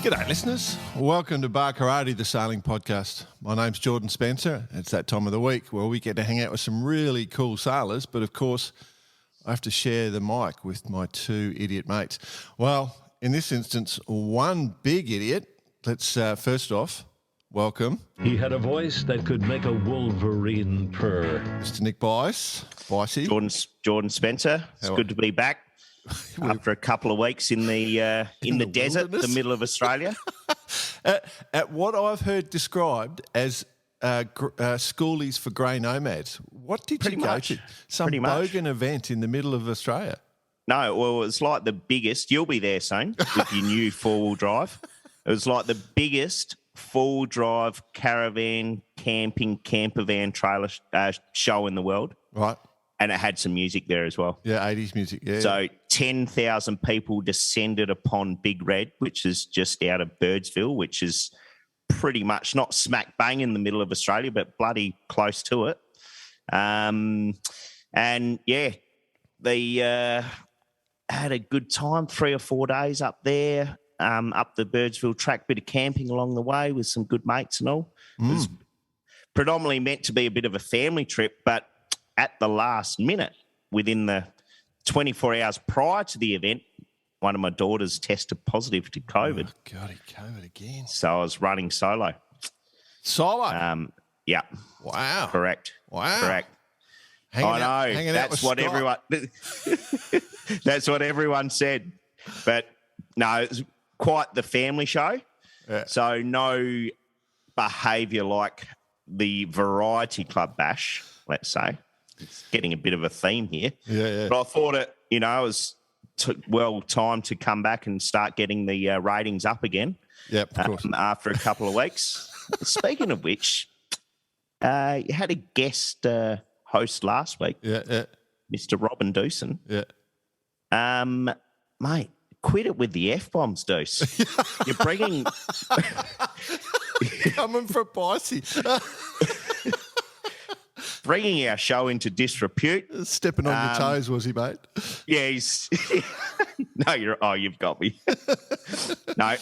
G'day, listeners. Welcome to Bar Karate, the sailing podcast. My name's Jordan Spencer. It's that time of the week where we get to hang out with some really cool sailors, but of course, I have to share the mic with my two idiot mates. Well, in this instance, one big idiot. Let's first off welcome. He had a voice that could make a wolverine purr. Mr. Nick Bicey. Jordan Spencer. It's good to be back after a couple of weeks in the desert, the middle of Australia. At what I've heard described as schoolies for grey nomads. What did you go to? Some bogan event in the middle of Australia? No, well, it's like the biggest. You'll be there soon with your new four-wheel drive. It was like the biggest full drive caravan camping camper van trailer show in the world. Right. And it had some music there as well. Yeah, 80s music, yeah. So 10,000 people descended upon Big Red, which is just out of Birdsville, which is pretty much not smack bang in the middle of Australia, but bloody close to it. And, yeah, they had a good time, 3 or 4 days up there. Up the Birdsville track, bit of camping along the way with some good mates and all. It was predominantly meant to be a bit of a family trip, but at the last minute, within the 24 hours prior to the event, one of my daughters tested positive to COVID. Oh, God, he COVID again. So I was running solo. Solo? Yeah. Wow. Correct. Wow. Correct. Hanging out that's with what Scott. everyone. That's what everyone said. But no, it's quite the family show. Yeah. So no behaviour like the Variety Club Bash, let's say. It's getting a bit of a theme here. Yeah. But I thought it was time to come back and start getting the ratings up again. Yep, of course. After a couple of weeks. Speaking of which, you had a guest host last week. Yeah. Mr. Robin Doosan. Yeah. Mate, quit it with the F-bombs, Deuce. You're bringing... Coming for Bicey. Bringing our show into disrepute. Stepping on your toes, was he, mate? Yeah, he's... No, you've got me. No,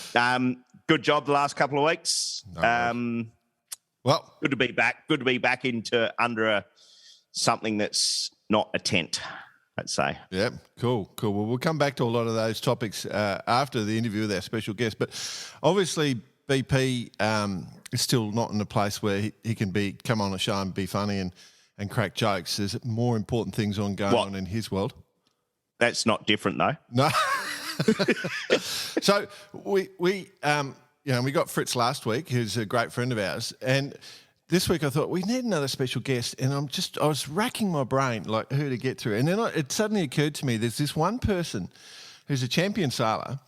good job the last couple of weeks. Well, good to be back. Good to be back into under something that's not a tent, let's say. Yeah, cool. Well, we'll come back to a lot of those topics after the interview with our special guest. But obviously, BP is still not in a place where he can come on a show and be funny and crack jokes. There's more important things going on in his world. That's not different, though. No. So we got Fritz last week, who's a great friend of ours, and this week I thought we need another special guest, and I was racking my brain like who to get through, and then it suddenly occurred to me there's this one person who's a champion sailor,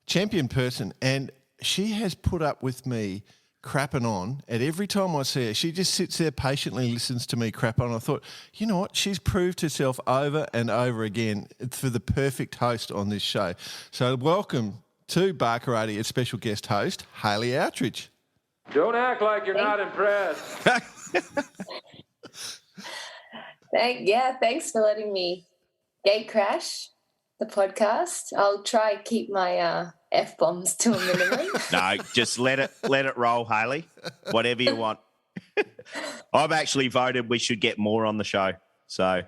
champion person, and she has put up with me crapping on at every time I see her. She just sits there patiently, listens to me crap on. I thought, you know what? She's proved herself over and over again for the perfect host on this show. So welcome to Bar Karate, its special guest host, Haylee Outteridge. Don't act like you're not impressed. Thanks for letting me gate crash the podcast. I'll try keep my F-bombs to a minimum. No, just let it roll, Haylee. Whatever you want. I've actually voted we should get more on the show. So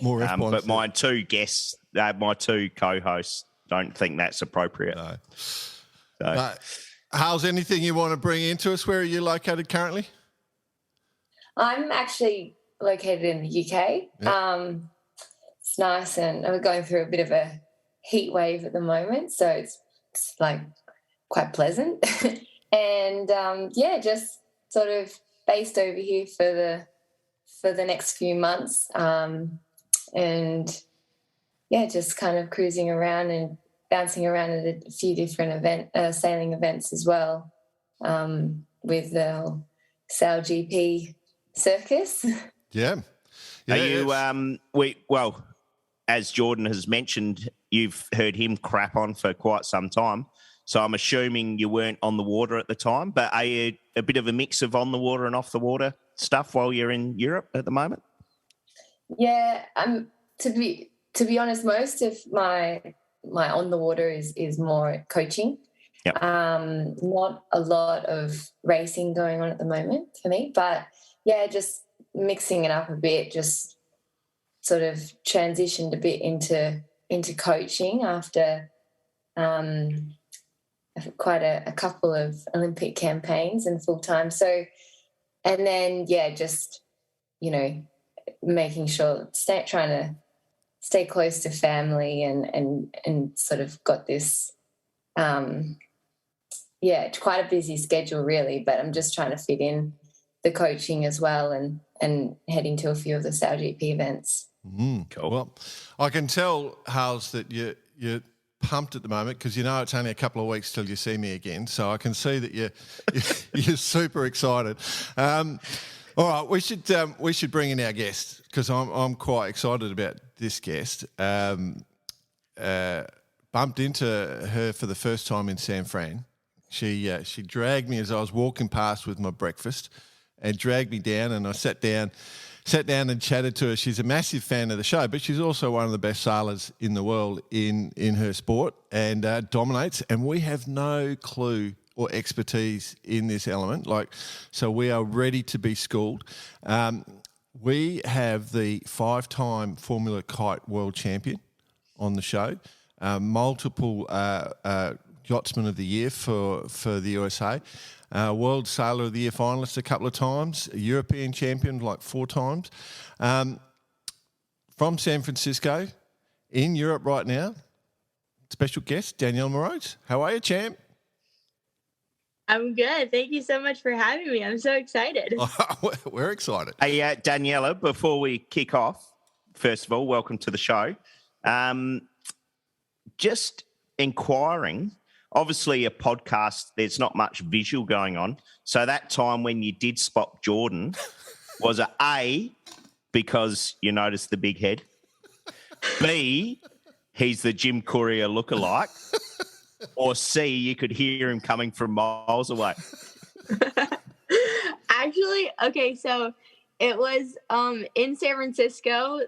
more F-bombs. But my two guests, my two co-hosts, don't think that's appropriate. No. So. How's anything you want to bring into us? Where are you located currently? I'm actually located in the UK. Yeah. It's nice, and we're going through a bit of a heat wave at the moment, so it's like quite pleasant. And just sort of based over here for the next few months, just kind of cruising around and bouncing around at a few different sailing events as well, with the Sail GP circus. Yeah. Are you as Jordan has mentioned, you've heard him crap on for quite some time. So I'm assuming you weren't on the water at the time, but are you a bit of a mix of on the water and off the water stuff while you're in Europe at the moment? Yeah, to be honest, most of my on the water is more coaching. Yep. Not a lot of racing going on at the moment for me, but yeah, just mixing it up a bit, just sort of transitioned a bit into coaching after quite a couple of Olympic campaigns and full-time. So, and then, yeah, just, making sure, trying to stay close to family and sort of got this, it's quite a busy schedule really, but I'm just trying to fit in the coaching as well and heading to a few of the SailGP events. Cool. Well, I can tell, Hales, that you're pumped at the moment because it's only a couple of weeks till you see me again. So I can see that you're super excited. All right, we should bring in our guest because I'm quite excited about this guest. Bumped into her for the first time in San Fran. She dragged me as I was walking past with my breakfast and dragged me down, and I sat down and chatted to her. She's a massive fan of the show, but she's also one of the best sailors in the world in her sport and dominates. And we have no clue or expertise in this element. So we are ready to be schooled. We have the 5-time Formula Kite World Champion on the show, multiple Yachtsman of the Year for the USA. World Sailor of the Year Finalist a couple of times, a European champion 4 times. From San Francisco, in Europe right now, special guest, Daniela Moroz. How are you, champ? I'm good. Thank you so much for having me. I'm so excited. We're excited. Hey, Daniela, before we kick off, first of all, welcome to the show. Just inquiring, obviously a podcast, there's not much visual going on. So that time when you did spot Jordan, was it A, because you noticed the big head? B, he's the Jim Courier lookalike? Or C, you could hear him coming from miles away? Actually, okay, so it was in San Francisco,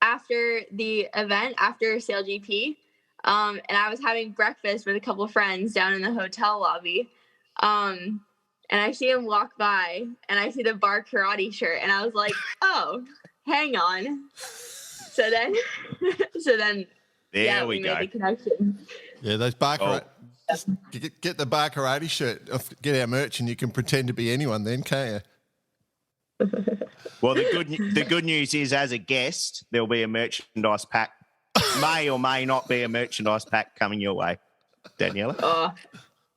after the event, after SailGP, and I was having breakfast with a couple of friends down in the hotel lobby. And I see him walk by and I see the bar karate shirt and I was like, oh, hang on. So then There we we go. made the connection. Yeah, those bar karate. Get the bar karate shirt, get our merch, and you can pretend to be anyone then, can't you? Well, the good news is, as a guest, there'll be a merchandise pack. May or may not be a merchandise pack coming your way, Daniela. Oh,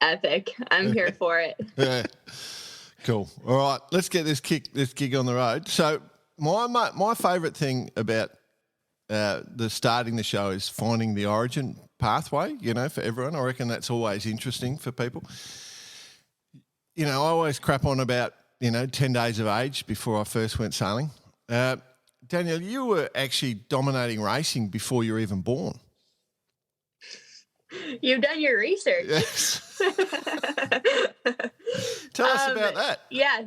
epic. I'm here for it. Yeah. Cool. All right, let's get this gig on the road. So my favourite thing about the starting the show is finding the origin pathway, for everyone. I reckon that's always interesting for people. I always crap on about, 10 days of age before I first went sailing. Daniel, you were actually dominating racing before you were even born. You've done your research. Yes. Tell us about that. Yeah.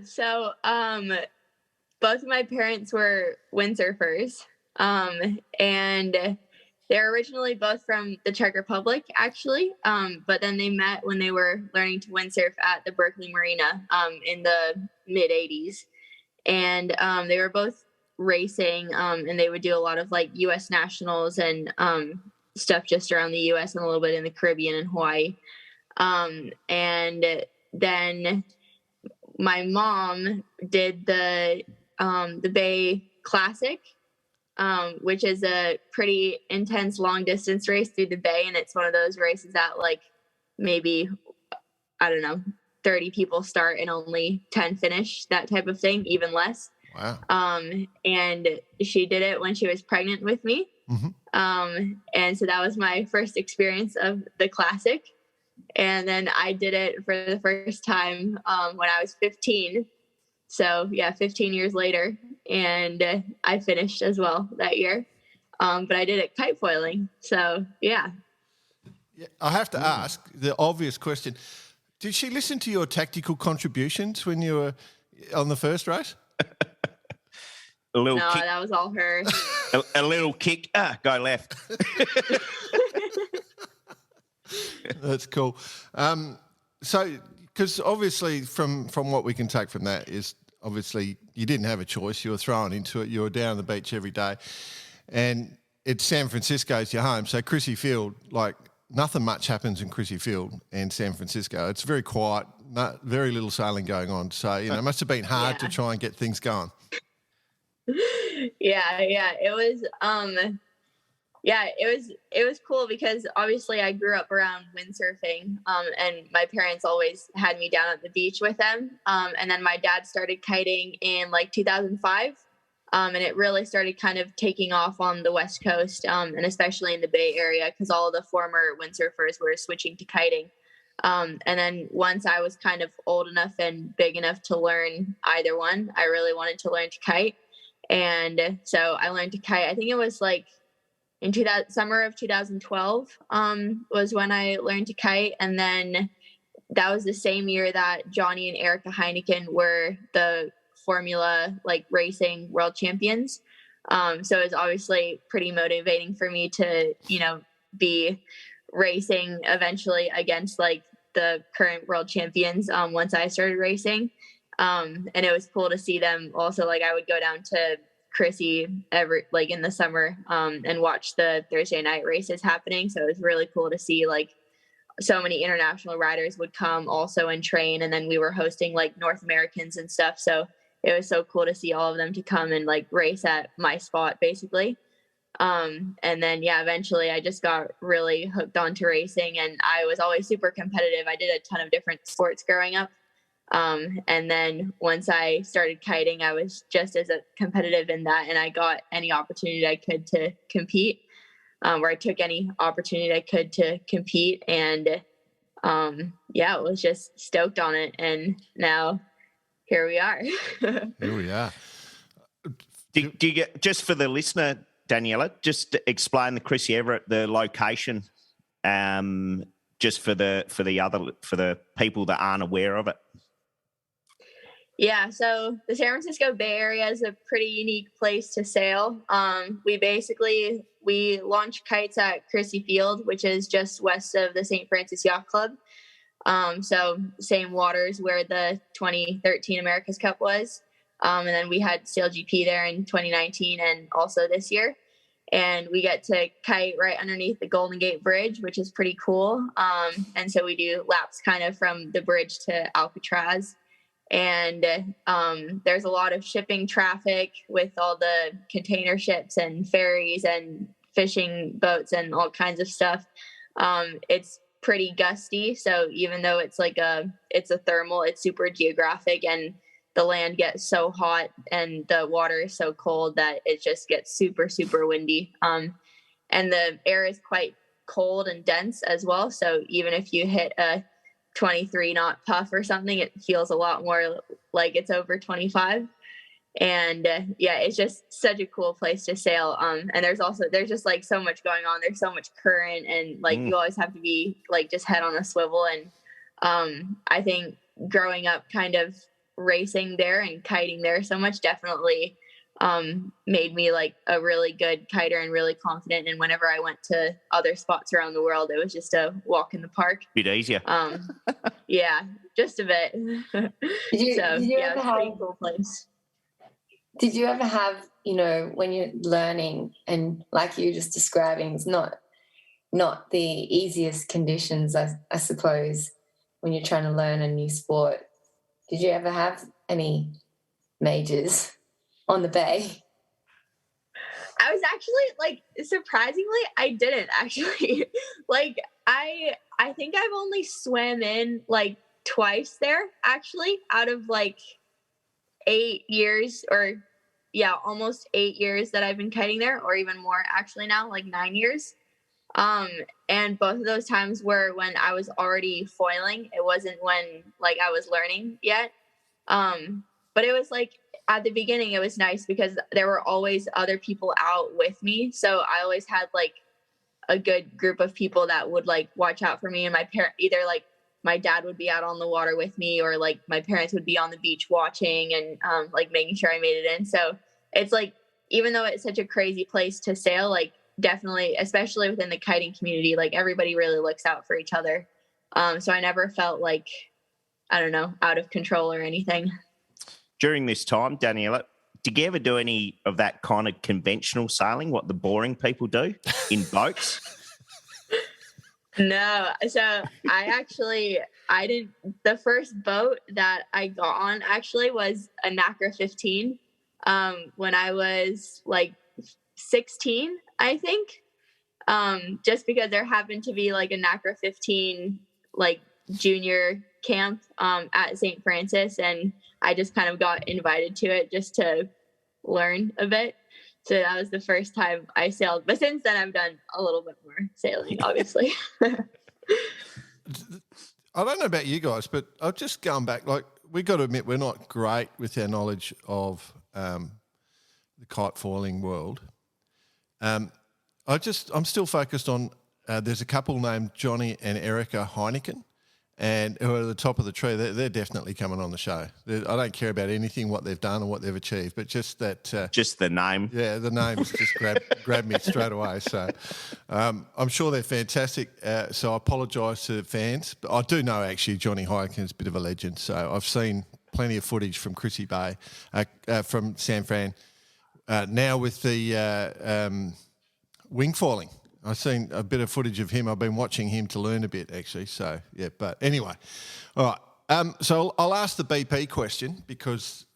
So, both of my parents were windsurfers, and they're originally both from the Czech Republic, actually, but then they met when they were learning to windsurf at the Berkeley Marina in the mid-'80s. And they were both racing, and they would do a lot of US nationals and stuff just around the US and a little bit in the Caribbean and Hawaii. And then my mom did the Bay Classic, which is a pretty intense long distance race through the Bay. And it's one of those races that maybe, 30 people start and only 10 finish, that type of thing, even less. Wow. And she did it when she was pregnant with me. Mm-hmm. And so that was my first experience of the classic. And then I did it for the first time when I was 15. So 15 years later, and I finished as well that year. But I did it kite foiling. So yeah, I have to ask the obvious question. Did she listen to your tactical contributions when you were on the first race? A little No, kick. that was all her. A little kick. Go left. That's cool. So, because obviously from what we can take from that is obviously you didn't have a choice. You were thrown into it. You were down on the beach every day. And it's San Francisco's your home. So Chrissy Field, like nothing much happens in Chrissy Field and San Francisco. It's very quiet, very little sailing going on. So, you know, it must have been hard to try and get things going. Yeah. It was cool because obviously I grew up around windsurfing, and my parents always had me down at the beach with them. And then my dad started kiting in like 2005. And it really started kind of taking off on the West Coast, and especially in the Bay Area, because all of the former windsurfers were switching to kiting. And then once I was kind of old enough and big enough to learn either one, I really wanted to learn to kite. And so I learned to kite. I think it was like in summer of 2012 was when I learned to kite. And then that was the same year that Johnny and Erica Heineken were the Formula racing world champions. So it was obviously pretty motivating for me to, you know, be racing eventually against like the current world champions once I started racing. And it was cool to see them also. Like I would go down to Chrissy in the summer and watch the Thursday night races happening. So it was really cool to see like so many international riders would come also and train. And then we were hosting like North Americans and stuff. So it was so cool to see all of them to come and like race at my spot basically. And then, eventually I just got really hooked onto racing, and I was always super competitive. I did a ton of different sports growing up. And then once I started kiting, I was just as competitive in that, and I got any opportunity I could to compete, where I took any opportunity I could to compete. And, was just stoked on it. And now here we are. Here we are. Do you get, just for the listener, Daniela, just to explain the Chrissy Everett, the location, just for the people that aren't aware of it? Yeah, so the San Francisco Bay Area is a pretty unique place to sail. We launch kites at Chrissy Field, which is just west of the St. Francis Yacht Club. So same waters where the 2013 America's Cup was. And then we had SailGP there in 2019 and also this year. And we get to kite right underneath the Golden Gate Bridge, which is pretty cool. And so we do laps kind of from the bridge to Alcatraz. And there's a lot of shipping traffic with all the container ships and ferries and fishing boats and all kinds of stuff. It's pretty gusty. So even though it's it's a thermal, it's super geographic, and the land gets so hot and the water is so cold that it just gets super, super windy. And the air is quite cold and dense as well. So even if you hit a 23 knot puff or something, it feels a lot more like it's over 25. And it's just such a cool place to sail. And there's just like so much going on. There's so much current, and you always have to be like just head on a swivel. And I think growing up kind of racing there and kiting there so much definitely made me like a really good kiter and really confident. And whenever I went to other spots around the world, it was just a walk in the park. Bit easier. Just a bit. Did you it's a pretty cool place. Did you ever have, when you're learning, and like you were just describing, it's not the easiest conditions, I suppose, when you're trying to learn a new sport. Did you ever have any majors on the bay? I was actually surprisingly, I didn't actually. I think I've only swam in twice there actually out of 8 years, or almost 8 years that I've been kiting there, or even more actually now, 9 years. And both of those times were when I was already foiling. It wasn't when I was learning yet. But it was at the beginning, it was nice because there were always other people out with me. So I always had a good group of people that would watch out for me, and my parent, either my dad would be out on the water with me, or my parents would be on the beach watching and making sure I made it in. So it's like, even though it's such a crazy place to sail, like definitely, especially within the kiting community, like everybody really looks out for each other. So I never felt like, I don't know, out of control or anything. During this time, Daniela, did you ever do any of that kind of conventional sailing, what the boring people do in boats? No. So I didn't, the first boat that I got on actually was a NACRA 15 when I was like 16, I think. Just because there happened to be like a NACRA 15 like junior camp at St. Francis, and I just kind of got invited to it just to learn a bit. So that was the first time I sailed. But since then, I've done a little bit more sailing, obviously. I don't know about you guys, but I've just gone back. Like, we got to admit, we're not great with our knowledge of the kite foiling world. I'm still focused on. There's a couple named Johnny and Erica Heineken, and who are at the top of the tree. They're definitely coming on the show. I don't care about anything what they've done or what they've achieved, but just that. Just the name. Yeah, the names just grabbed me straight away. So I'm sure they're fantastic. So I apologise to the fans, but I do know actually Johnny Heineken is a bit of a legend. So I've seen plenty of footage from Chrissy Bay, from San Fran. Now with the wing foiling. I've seen a bit of footage of him. I've been watching him to learn a bit, actually. So, yeah, but anyway. All right. So I'll ask the BP question because,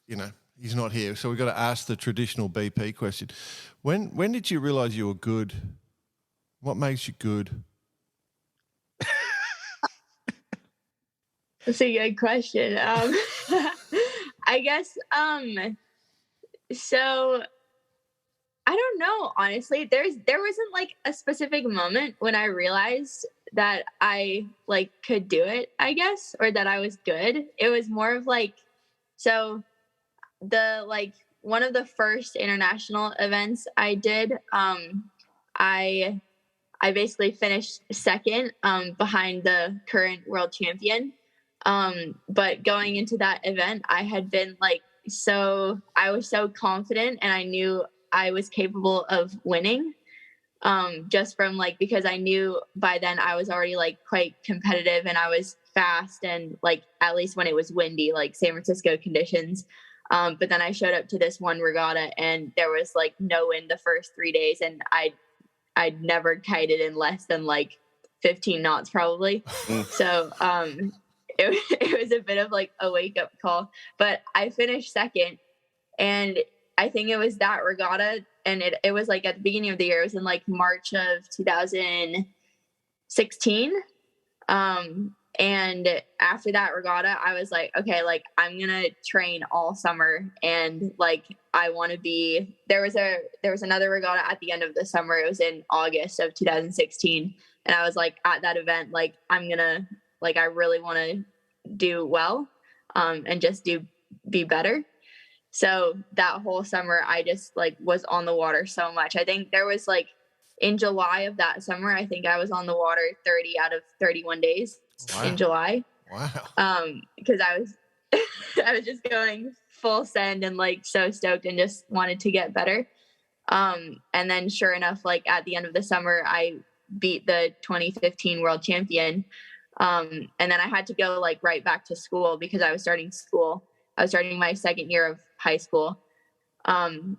he's not here. So we've got to ask the traditional BP question. When did you realise you were good? What makes you good? That's a good question. I guess, so I don't know, honestly. There wasn't like a specific moment when I realized that I like could do it, I guess, or that I was good. It was more of like, so one of the first international events I did, I basically finished second behind the current world champion. But going into that event, I had been like, I was so confident, and I knew I was capable of winning, just from like, because I knew by then I was already like quite competitive and I was fast, and like, at least when it was windy, like San Francisco conditions. But then I showed up to this one regatta and there was like no wind the first 3 days, and I'd never kited in less than like 15 knots probably. So, it was a bit of like a wake up call, but I finished second, and I think it was that regatta, and it was like at the beginning of the year. It was in like March of 2016. And after that regatta, I was like, okay, like I'm going to train all summer, and like, I want to be, there was another regatta at the end of the summer. It was in August of 2016. And I was like, at that event, like I'm going to, like, I really want to do well, and just be better. So that whole summer, I just like was on the water so much. I think there was like in July of that summer, I think I was on the water 30 out of 31 days in July. Wow. Because I was just going full send and like so stoked and just wanted to get better. And then sure enough, like at the end of the summer, I beat the 2015 world champion. And then I had to go like right back to school because I was starting school. I was starting my second year of high school. And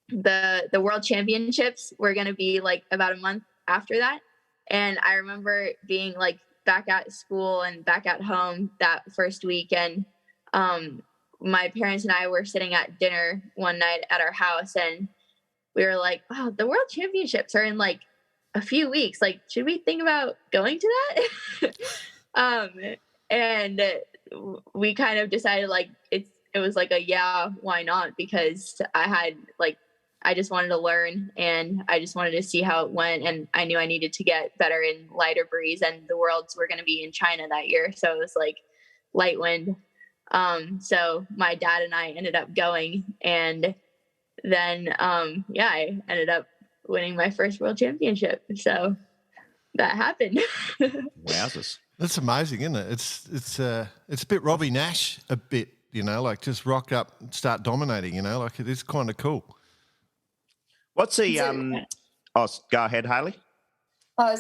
the world championships were going to be like about a month after that. And I remember being like back at school and back at home that first weekend. My parents and I were sitting at dinner one night at our house, and we were like, wow, the world championships are in like a few weeks. Like, should we think about going to that? And we kind of decided like it was like a, yeah, why not? Because I just wanted to learn, and I just wanted to see how it went. And I knew I needed to get better in lighter breeze, and the worlds were going to be in China that year. So it was like light wind. So my dad and I ended up going, and then, I ended up winning my first world championship. So that happened. Wowzers. That's amazing, isn't it? It's a bit Robbie Nash, a bit like just rock up and start dominating, like it is kind of cool. What's the go ahead, Haylee. I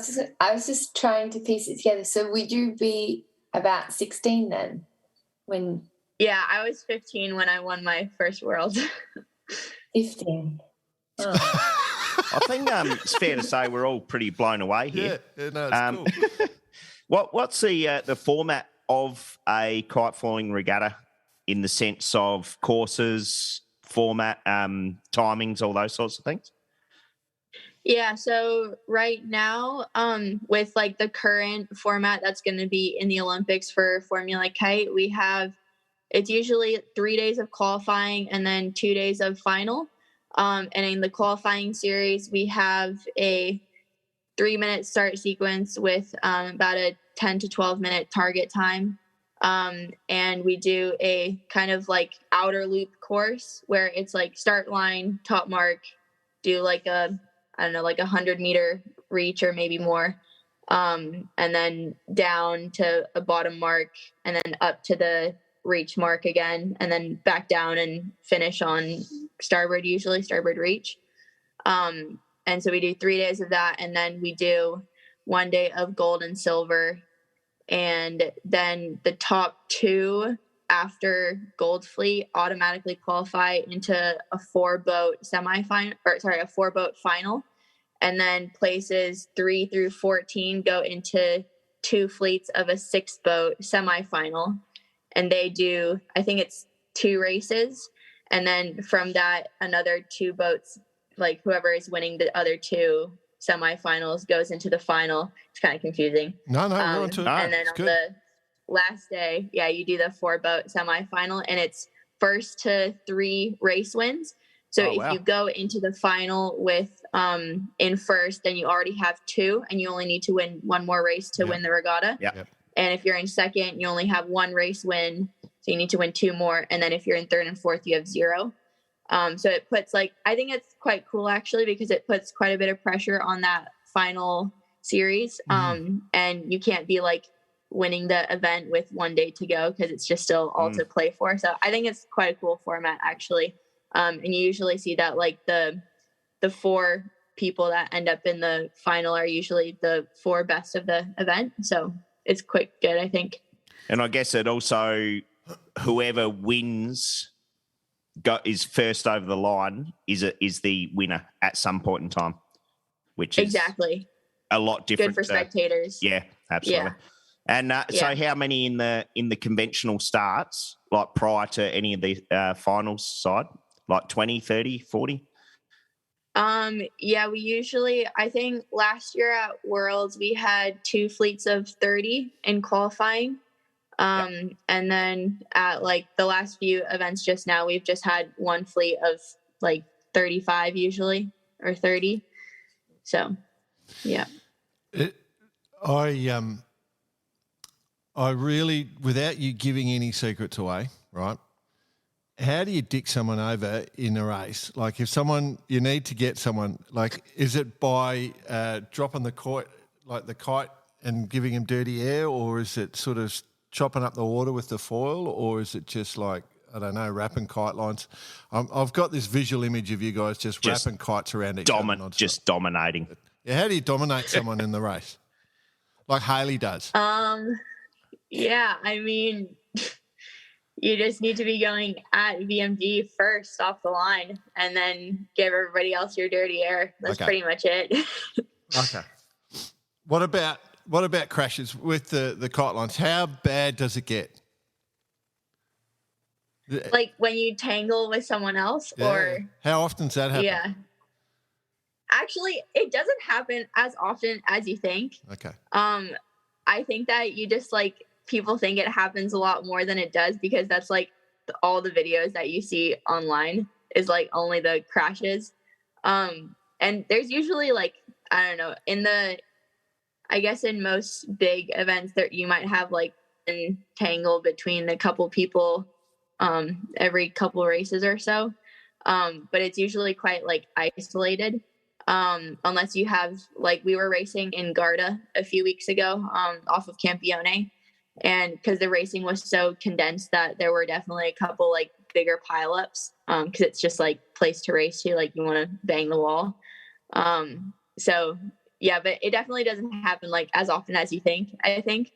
was just trying to piece it together. So would you be about 16 then? Yeah, I was 15 when I won my first World. 15. Oh. I think it's fair to say we're all pretty blown away here. Yeah, no, it's cool. What's the format of a kite flying regatta in the sense of courses, format, timings, all those sorts of things? Yeah, so right now, with like the current format that's going to be in the Olympics for Formula Kite, it's usually 3 days of qualifying and then 2 days of final. And in the qualifying series, we have a 3-minute start sequence with about a 10 to 12-minute target time. And we do a kind of like outer loop course where it's like start line, top mark, do like a 100-meter reach or maybe more. And then down to a bottom mark and then up to the reach mark again, and then back down and finish on starboard reach. And so we do 3 days of that. And then we do 1 day of gold and silver. And then the top 2 after Gold Fleet automatically qualify into a 4-boat final. And then places 3 through 14 go into 2 fleets of a 6-boat semifinal. And they do, I think it's 2 races. And then from that, another 2 boats, like whoever is winning the other 2 semifinals goes into the final. It's kind of confusing. No, we're on to it. And then on the last day, you do the 4-boat semifinal, and it's first to 3 race wins. So if you go into the final with in first, then you already have 2, and you only need to win 1 more race to win the regatta. Yep. And if you're in second, you only have 1 race win, so you need to win 2 more. And then if you're in third and fourth, you have 0. So it puts I think it's quite cool actually, because it puts quite a bit of pressure on that final series. And you can't be winning the event with 1 day to go, because it's just still all to play for. So I think it's quite a cool format actually. And you usually see that the 4 people that end up in the final are usually the 4 best of the event. So it's quite good, I think. And I guess it also, whoever wins is first over the line is the winner at some point in time, which is exactly a lot different. Good for spectators. Yeah, absolutely. Yeah. And so how many in the conventional starts, prior to any of the finals side, 20, 30, 40? We usually, I think last year at Worlds, we had 2 fleets of 30 in qualifying. And then at the last few events just now, we've just had 1 fleet of 35 usually, or 30. So, yeah. I really, without you giving any secrets away, right? How do you dick someone over in a race? If you need to get someone, is it by dropping the kite and giving him dirty air, or is it sort of chopping up the water with the foil, or is it just I don't know, wrapping kite lines? I've got this visual image of you guys just wrapping kites around each other. Just dominating. Yeah, how do you dominate someone in the race? Like Haylee does. Yeah, I mean, you just need to be going at VMG first off the line, and then give everybody else your dirty air. That's pretty much it. Okay. What about crashes with the kite lines? How bad does it get? When you tangle with someone else, or how often does that happen? Yeah. Actually, it doesn't happen as often as you think. Okay. I think that you just people think it happens a lot more than it does, because that's all the videos that you see online is only the crashes. And there's usually I don't know, I guess in most big events that you might have a tangle between a couple people every couple races or so. But it's usually quite isolated. Unless you have we were racing in Garda a few weeks ago off of Campione, And because the racing was so condensed that there were definitely a couple like bigger pileups, because it's just like place to race to, like you want to bang the wall. So yeah, but it definitely doesn't happen like as often as you think, I think.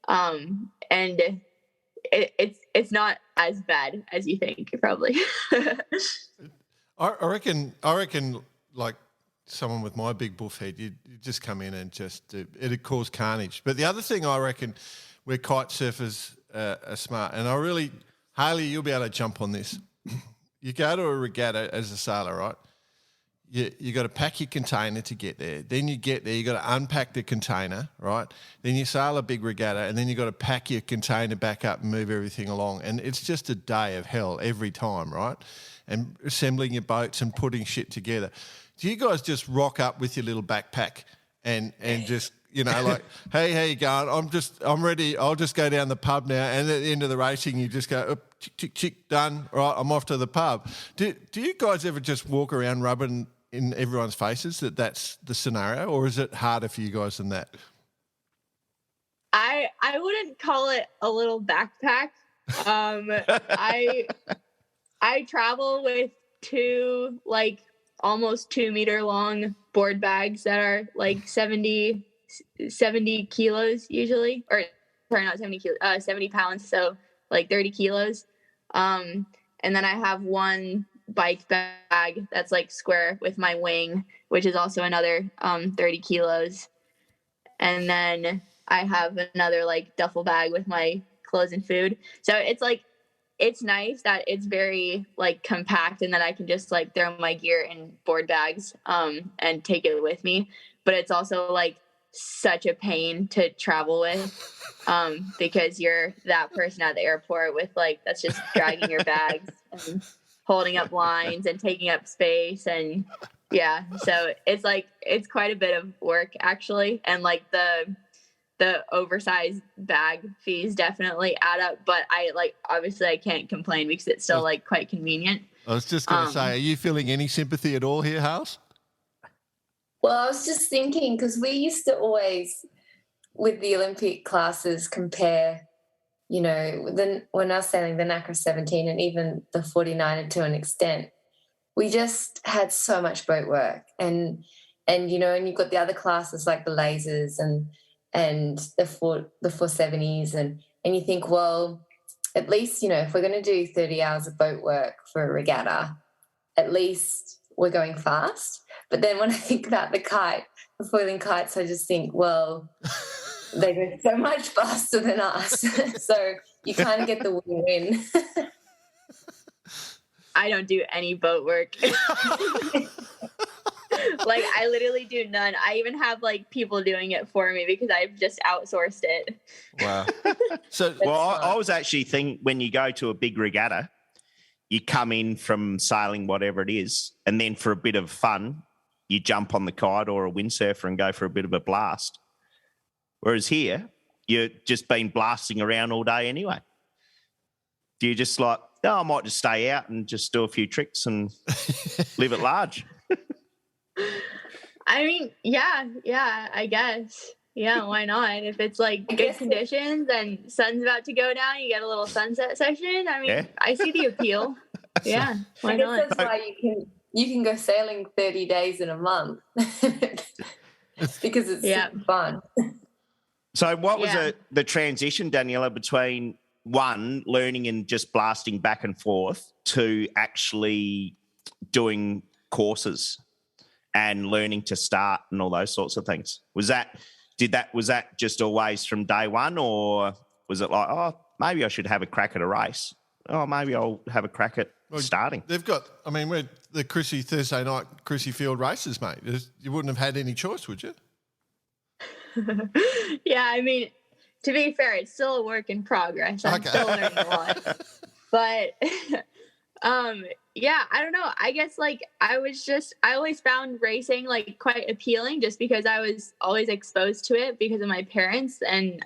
And it's not as bad as you think, probably. I reckon like someone with my big buff head, you just come in and just it'd cause carnage. But the other thing I reckon where kite surfers are smart, and Haylee, you'll be able to jump on this. You go to a regatta as a sailor, right? You got to pack your container to get there. Then you get there, you got to unpack the container, right? Then you sail a big regatta, and then you got to pack your container back up and move everything along. And it's just a day of hell every time, right? And assembling your boats and putting shit together. Do you guys just rock up with your little backpack and just, you know, like, hey, how you going? I'm ready. I'll just go down the pub now. And at the end of the racing, you just go, chick, chick, chick, done. Right, I'm off to the pub. Do you guys ever just walk around rubbing in everyone's faces that's the scenario, or is it harder for you guys than that? I wouldn't call it a little backpack. I travel with two like almost 2 meter long board bags that are like 70 kilos usually, or sorry, not 70 kilos, 70 pounds. So like 30 kilos. And then I have one bike bag that's like square with my wing, which is also another 30 kilos. And then I have another like duffel bag with my clothes and food. So it's like, it's nice that it's very like compact and that I can just like throw my gear in board bags and take it with me. But it's also like such a pain to travel with because you're that person at the airport with like, that's just dragging your bags and holding up lines and taking up space. And yeah, so it's like, it's quite a bit of work actually. And like the oversized bag fees definitely add up, but obviously I can't complain because it's still like quite convenient. I was just going to say, are you feeling any sympathy at all here, House? Well, I was just thinking, because we used to always, with the Olympic classes, compare, you know, when I was sailing the NACRA 17 and even the 49er to an extent, we just had so much boat work. And you know, and you've got the other classes like the lasers and the 470s, and you think, well, at least, you know, if we're going to do 30 hours of boat work for a regatta, at least we're going fast. But then when I think about the foiling kites, I just think, well, they go so much faster than us. So you kind of get the win-win. I don't do any boat work. Like I literally do none. I even have like people doing it for me because I've just outsourced it. Wow. So, well, I was actually thinking when you go to a big regatta, you come in from sailing whatever it is, and then for a bit of fun, you jump on the kite or a windsurfer and go for a bit of a blast. Whereas here, you've just been blasting around all day anyway. Do you just like, I might just stay out and just do a few tricks and live at large? I mean, yeah, I guess. Yeah, why not? If it's like good conditions and sun's about to go down, you get a little sunset session. I mean, yeah. I see the appeal. Yeah, why not? That's why you can go sailing 30 days in a month because it's super fun. So what was the transition, Daniela, between one, learning and just blasting back and forth, to actually doing courses and learning to start and all those sorts of things? Was that just always from day one, or was it like, oh, maybe I should have a crack at a race? Oh, maybe I'll have a crack at starting. They've got, I mean, we're the Chrissy Thursday night Chrissy Field races, mate. You wouldn't have had any choice, would you? Yeah, I mean, to be fair, it's still a work in progress. I'm still learning a lot. But yeah, I don't know. I guess like I always found racing like quite appealing just because I was always exposed to it because of my parents and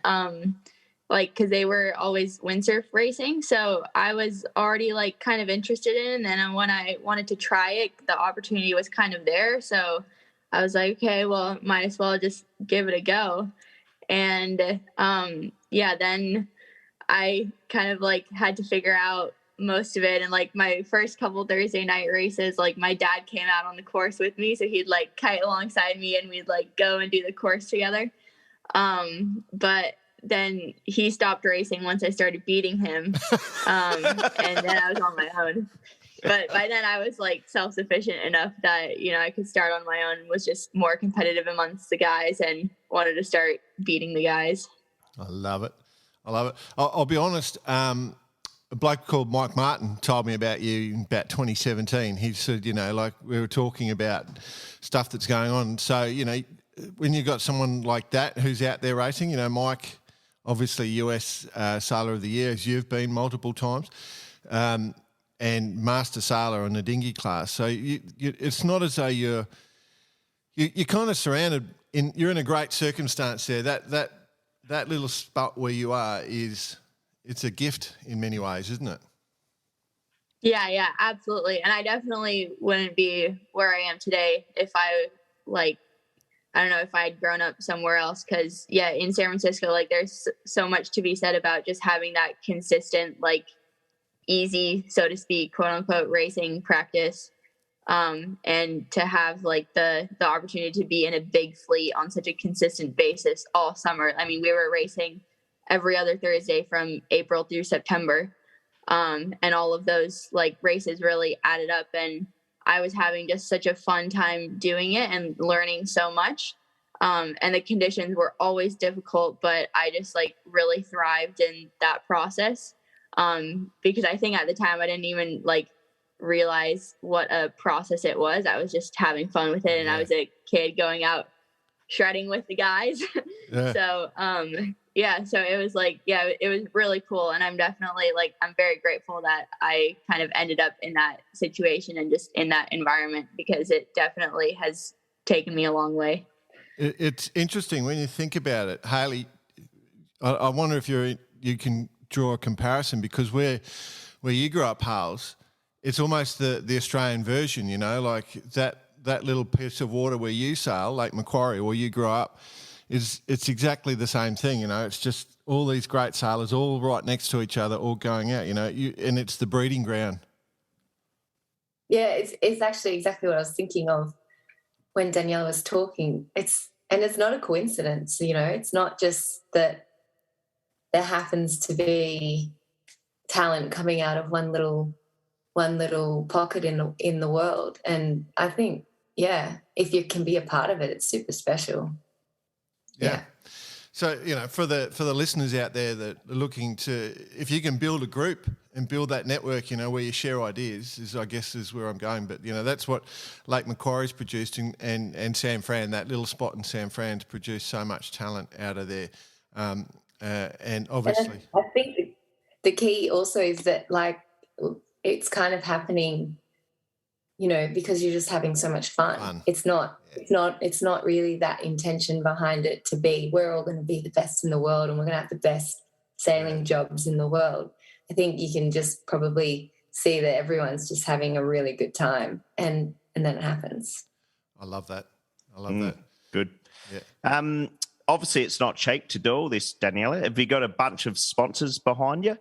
like because they were always windsurf racing. So I was already like kind of interested in it. And then when I wanted to try it, the opportunity was kind of there. So I was like, okay, well, might as well just give it a go. And then I kind of like had to figure out most of it. And like my first couple Thursday night races, like my dad came out on the course with me, so he'd like kite alongside me and we'd like go and do the course together. But then he stopped racing once I started beating him. And then I was on my own. But by then I was like self-sufficient enough that, you know, I could start on my own and was just more competitive amongst the guys and wanted to start beating the guys. I love it. I'll be honest. A bloke called Mike Martin told me about you in about 2017. He said, you know, like we were talking about stuff that's going on. So, you know, when you've got someone like that who's out there racing, you know, Mike, obviously US Sailor of the Year, as you've been multiple times, and Master Sailor in the dinghy class. So it's not as though you're kind of surrounded you're in a great circumstance there. That little spot where you are it's a gift in many ways, isn't it? Yeah, absolutely. And I definitely wouldn't be where I am today if I don't know if I'd grown up somewhere else. Cause in San Francisco, like there's so much to be said about just having that consistent, like easy, so to speak, quote unquote, racing practice. And to have like the opportunity to be in a big fleet on such a consistent basis all summer. I mean, we were racing every other Thursday from April through September. And all of those like races really added up, and I was having just such a fun time doing it and learning so much. And the conditions were always difficult, but I just like really thrived in that process. Because I think at the time I didn't even like realize what a process it was. I was just having fun with it. And I was a kid going out shredding with the guys. So, so it was like, it was really cool. And I'm definitely like, I'm very grateful that I kind of ended up in that situation and just in that environment, because it definitely has taken me a long way. It's interesting when you think about it, Haylee. I wonder if you can draw a comparison, because where you grew up, Hales, it's almost the Australian version, you know, like that little piece of water where you sail, Lake Macquarie, where you grew up, it's exactly the same thing, you know. It's just all these great sailors all right next to each other, all going out, you know, and it's the breeding ground. Yeah, it's actually exactly what I was thinking of when Daniela was talking. It's not a coincidence, you know. It's not just that there happens to be talent coming out of one little pocket in the world. And I think, if you can be a part of it, it's super special. Yeah. So, you know, for the listeners out there that are looking to, if you can build a group and build that network, you know, where you share ideas, is where I'm going. But, you know, that's what Lake Macquarie's produced, and San Fran, that little spot in San Fran's produced so much talent out of there. And obviously, and I think the key also is that, like, it's kind of happening, you know, because you're just having so much fun. It's not really that intention behind it to be, we're all going to be the best in the world and we're going to have the best sailing jobs in the world. I think you can just probably see that everyone's just having a really good time, and then it happens. I love that. That. Good. Yeah. Obviously, it's not cheap to do all this, Daniela. Have you got a bunch of sponsors behind you?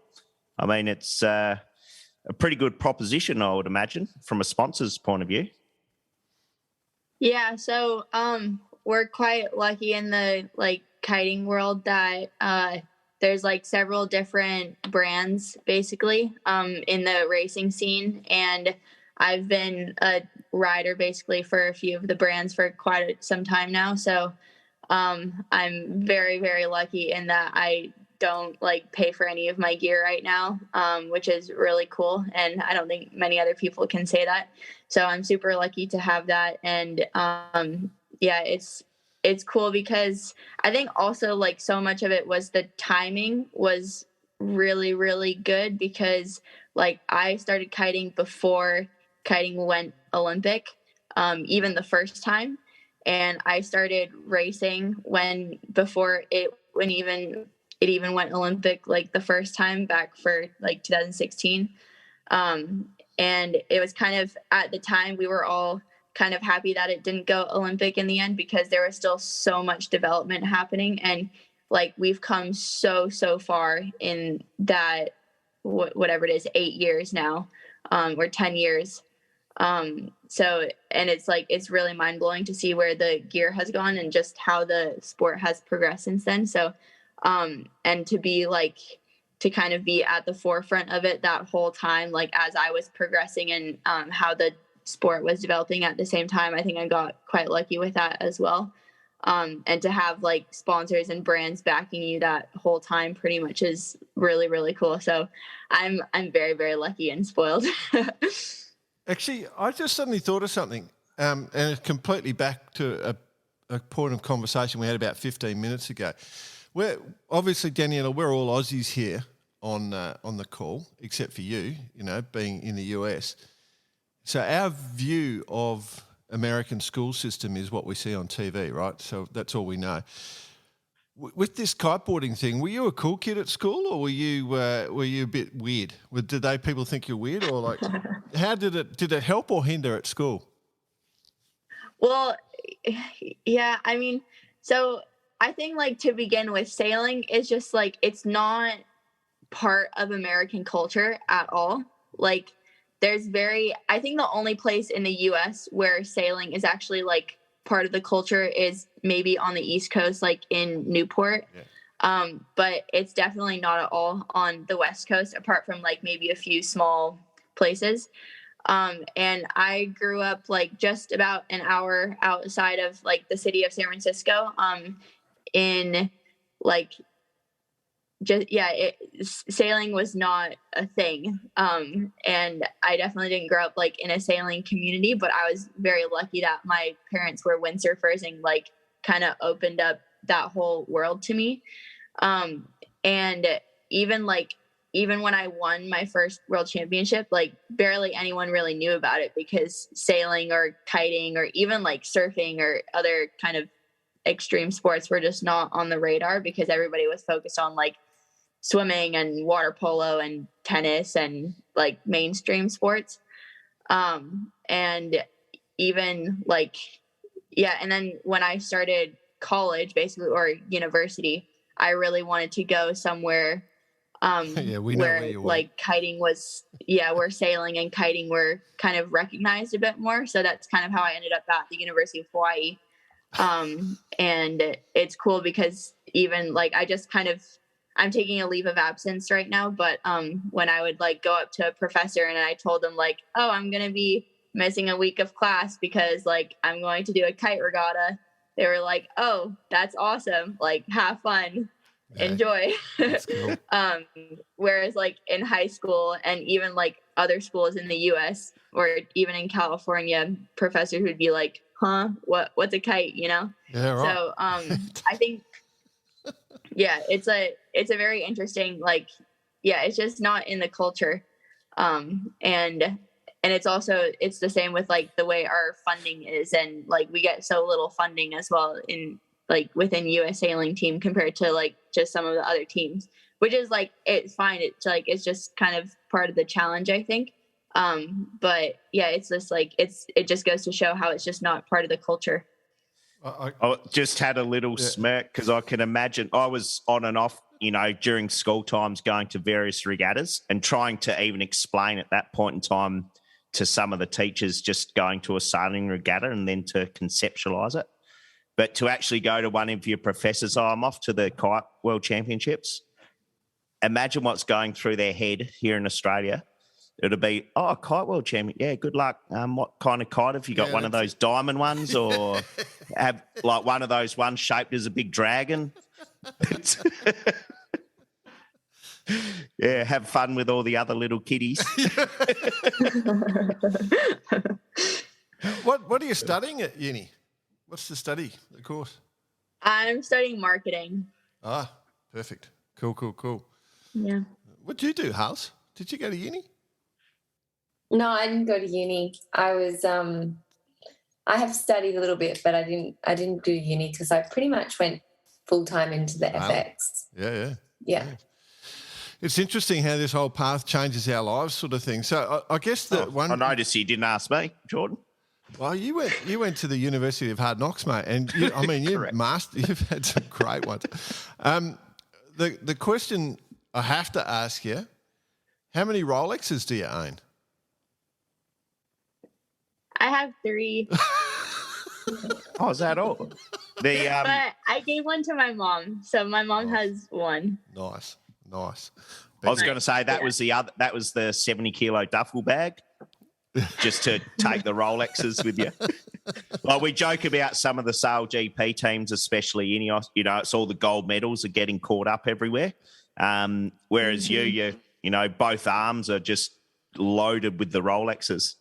I mean, it's a pretty good proposition, I would imagine, from a sponsor's point of view. Yeah, so we're quite lucky in the like kiting world that there's like several different brands basically in the racing scene, and I've been a rider basically for a few of the brands for quite some time now. So I'm very, very lucky in that I don't like pay for any of my gear right now, which is really cool. And I don't think many other people can say that. So I'm super lucky to have that. And it's cool because I think also like so much of it was the timing was really, really good, because like I started kiting before kiting went Olympic, even the first time. And I started racing before it even went Olympic, like the first time back for like 2016. And it was kind of, at the time we were all kind of happy that it didn't go Olympic in the end, because there was still so much development happening. And like we've come so far in that whatever it is, 8 years now, or 10 years. So, and it's like, it's really mind blowing to see where the gear has gone and just how the sport has progressed since then. So, and to be like, to kind of be at the forefront of it that whole time, like as I was progressing and, how the sport was developing at the same time, I think I got quite lucky with that as well. And to have like sponsors and brands backing you that whole time pretty much is really, really cool. So I'm very, very lucky and spoiled. Actually, I just suddenly thought of something, and it's completely back to a point of conversation we had about 15 minutes ago. Obviously, Daniela, we're all Aussies here on the call, except for you, being in the US. So our view of American school system is what we see on TV, right? So that's all we know. With this kiteboarding thing, were you a cool kid at school, or were you a bit weird? Did people think you're weird, or like, how did it help or hinder at school? Well, yeah, I mean, so I think like to begin with, sailing is just like, it's not part of American culture at all. Like I think the only place in the US where sailing is actually like part of the culture is maybe on the East Coast, like in Newport. Yeah. But it's definitely not at all on the West Coast, apart from like maybe a few small places. And I grew up like just about an hour outside of like the city of San Francisco, in like, sailing was not a thing. And I definitely didn't grow up like in a sailing community, but I was very lucky that my parents were windsurfers and like kind of opened up that whole world to me. And even when I won my first world championship, like barely anyone really knew about it, because sailing or kiting or even like surfing or other kind of extreme sports were just not on the radar, because everybody was focused on like swimming and water polo and tennis and like mainstream sports. And even like, yeah. And then when I started college basically, or university, I really wanted to go somewhere, where like kiting was, where sailing and kiting were kind of recognized a bit more. So that's kind of how I ended up at the University of Hawaii. And it's cool because even like, I'm taking a leave of absence right now, but when I would like go up to a professor and I told them like, oh, I'm going to be missing a week of class because like I'm going to do a kite regatta, they were like, oh, that's awesome. Like, have fun, enjoy. That's cool. Whereas like in high school and even like other schools in the US or even in California, professors would be like, huh, what's a kite, Yeah, right. So I think, it's a very interesting, like, it's just not in the culture. And it's the same with like the way our funding is. And like, we get so little funding as well in like within US Sailing Team compared to like just some of the other teams, which is like, it's fine. It's like, it's just kind of part of the challenge, I think. But yeah, it's just like, it just goes to show how it's just not part of the culture. I just had a little smirk because I can imagine I was on and off, during school times going to various regattas and trying to even explain at that point in time to some of the teachers just going to a sailing regatta and then to conceptualize it. But to actually go to one of your professors, I'm off to the Kite World Championships. Imagine what's going through their head here in Australia. It'll be, Kite World Champion. Yeah, good luck. What kind of kite have you got? One of those diamond ones, or have like one of those ones shaped as a big dragon? Yeah, have fun with all the other little kiddies. What are you studying at uni? What's the study, the course? I'm studying marketing. Ah, perfect. Cool. Yeah. What did you do, Hals? Did you go to uni? No, I didn't go to uni. I was I have studied a little bit, but I didn't do uni because I pretty much went full time into the FX. Yeah. It's interesting how this whole path changes our lives, sort of thing. So I guess I noticed you didn't ask me, Jordan. Well, you went to the University of Hard Knocks, mate, and you've had some great ones. The question I have to ask you: how many Rolexes do you own? I have 3. Oh, is that all? But I gave one to my mom, so my mom has one. Nice. I was going to say that was the 70-kilo duffel bag, just to take the Rolexes with you. Well, we joke about some of the Sail GP teams, especially Ineos. You know, it's all the gold medals are getting caught up everywhere. Whereas you both arms are just loaded with the Rolexes.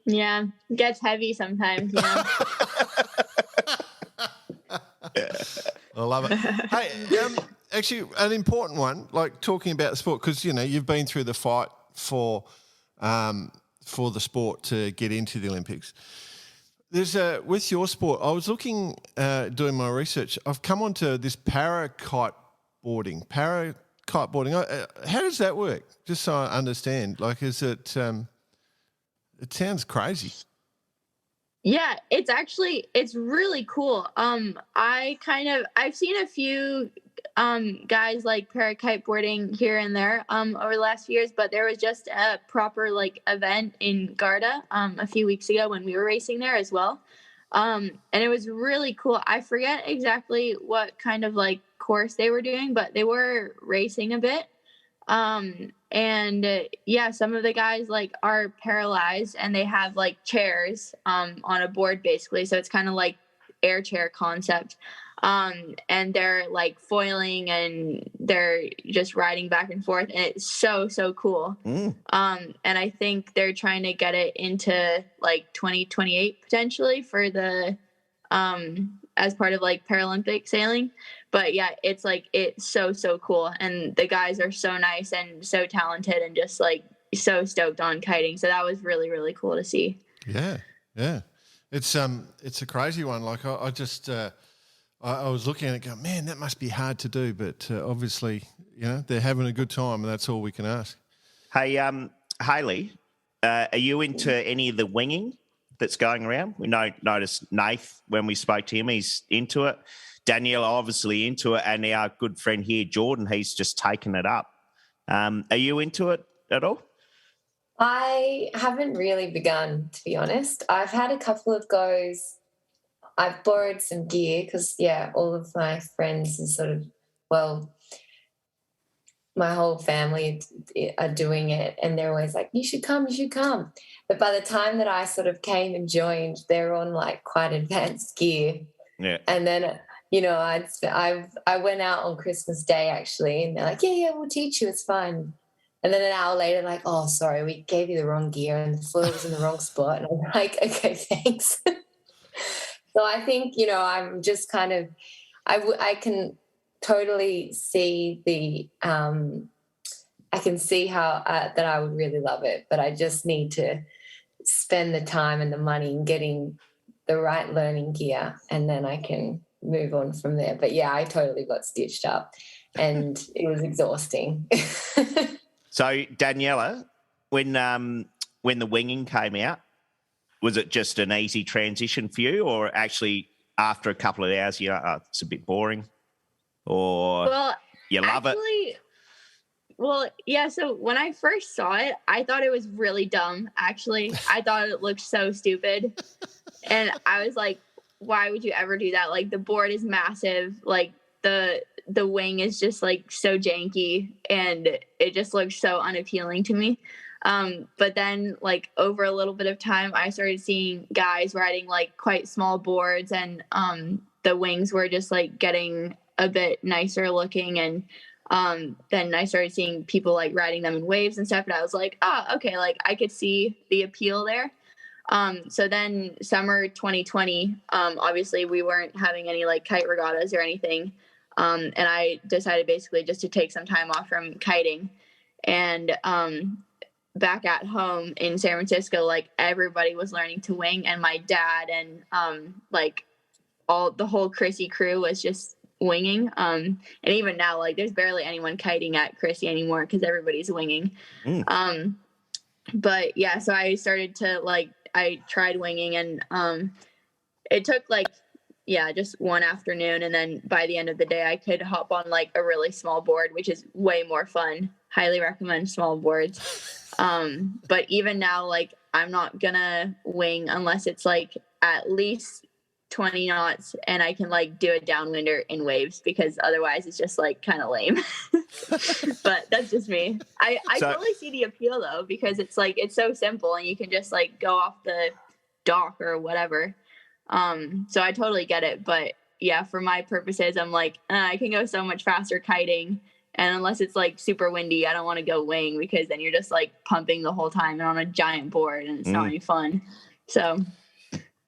Yeah, it gets heavy sometimes, you know. I love it. Hey, actually, an important one, like talking about the sport, because you've been through the fight for the sport to get into the Olympics. There's with your sport, I was looking, doing my research. I've come onto this para-kite boarding. How does that work? Just so I understand. Like, is it? It sounds crazy. Yeah, it's really cool. I've seen a few guys like para-kiteboarding here and there over the last few years, but there was just a proper like event in Garda a few weeks ago when we were racing there as well. And it was really cool. I forget exactly what kind of like course they were doing, but they were racing a bit. Some of the guys like are paralyzed and they have like chairs on a board basically. So it's kind of like air chair concept. And they're like foiling and they're just riding back and forth, and it's so cool. And I think they're trying to get it into like 2028 potentially for the as part of like Paralympic sailing. But yeah, it's so cool, and the guys are so nice and so talented and just like so stoked on kiting. So that was really, really cool to see. Yeah. It's a crazy one. Like I just I was looking at it going, man, that must be hard to do, but obviously, they're having a good time, and that's all we can ask. Hey, Haylee, are you into any of the winging that's going around? We noticed Nath, when we spoke to him, he's into it. Daniela obviously into it, and our good friend here, Jordan, he's just taken it up. Are you into it at all? I haven't really begun, to be honest. I've had a couple of goes. I've borrowed some gear because, all of my friends are my whole family are doing it, and they're always like, you should come. But by the time that I sort of came and joined, they're on like quite advanced gear. Yeah. And then, I went out on Christmas Day actually, and they're like, yeah, we'll teach you. It's fine. And then an hour later, like, oh, sorry, we gave you the wrong gear and the foil was in the wrong spot. And I'm like, okay, thanks. So I think, I'm just kind of, I can totally see I can see how that I would really love it, but I just need to spend the time and the money in getting the right learning gear, and then I can move on from there. But yeah, I totally got stitched up and it was exhausting. So Daniela, when the winging came out, was it just an easy transition for you, or actually after a couple of hours, it's a bit boring, or you love it? Well, yeah. So when I first saw it, I thought it was really dumb. Actually, I thought it looked so stupid, and I was like, "Why would you ever do that? Like, the board is massive. Like the wing is just like so janky, and it just looks so unappealing to me." But then like over a little bit of time, I started seeing guys riding like quite small boards, and the wings were just like getting a bit nicer looking, and then I started seeing people like riding them in waves and stuff, and I was like, okay, like I could see the appeal there. So then summer 2020, obviously we weren't having any like kite regattas or anything, and I decided basically just to take some time off from kiting, and back at home in San Francisco, like everybody was learning to wing, and my dad and like the whole Chrissy crew was just winging. And even now, like there's barely anyone kiting at Chrissy anymore because everybody's winging. But yeah, so I started to like I tried winging, and it took just one afternoon, and then by the end of the day I could hop on like a really small board, which is way more fun. Highly recommend small boards. But even now, like, I'm not gonna wing unless it's like at least 20 knots and I can like do a downwinder in waves, because otherwise it's just like kind of lame. But that's just me. I totally see the appeal though, because it's like, it's so simple and you can just like go off the dock or whatever. So I totally get it. But yeah, for my purposes, I'm like, I can go so much faster kiting. And unless it's like super windy, I don't want to go wing, because then you're just like pumping the whole time and on a giant board and it's not any fun. So,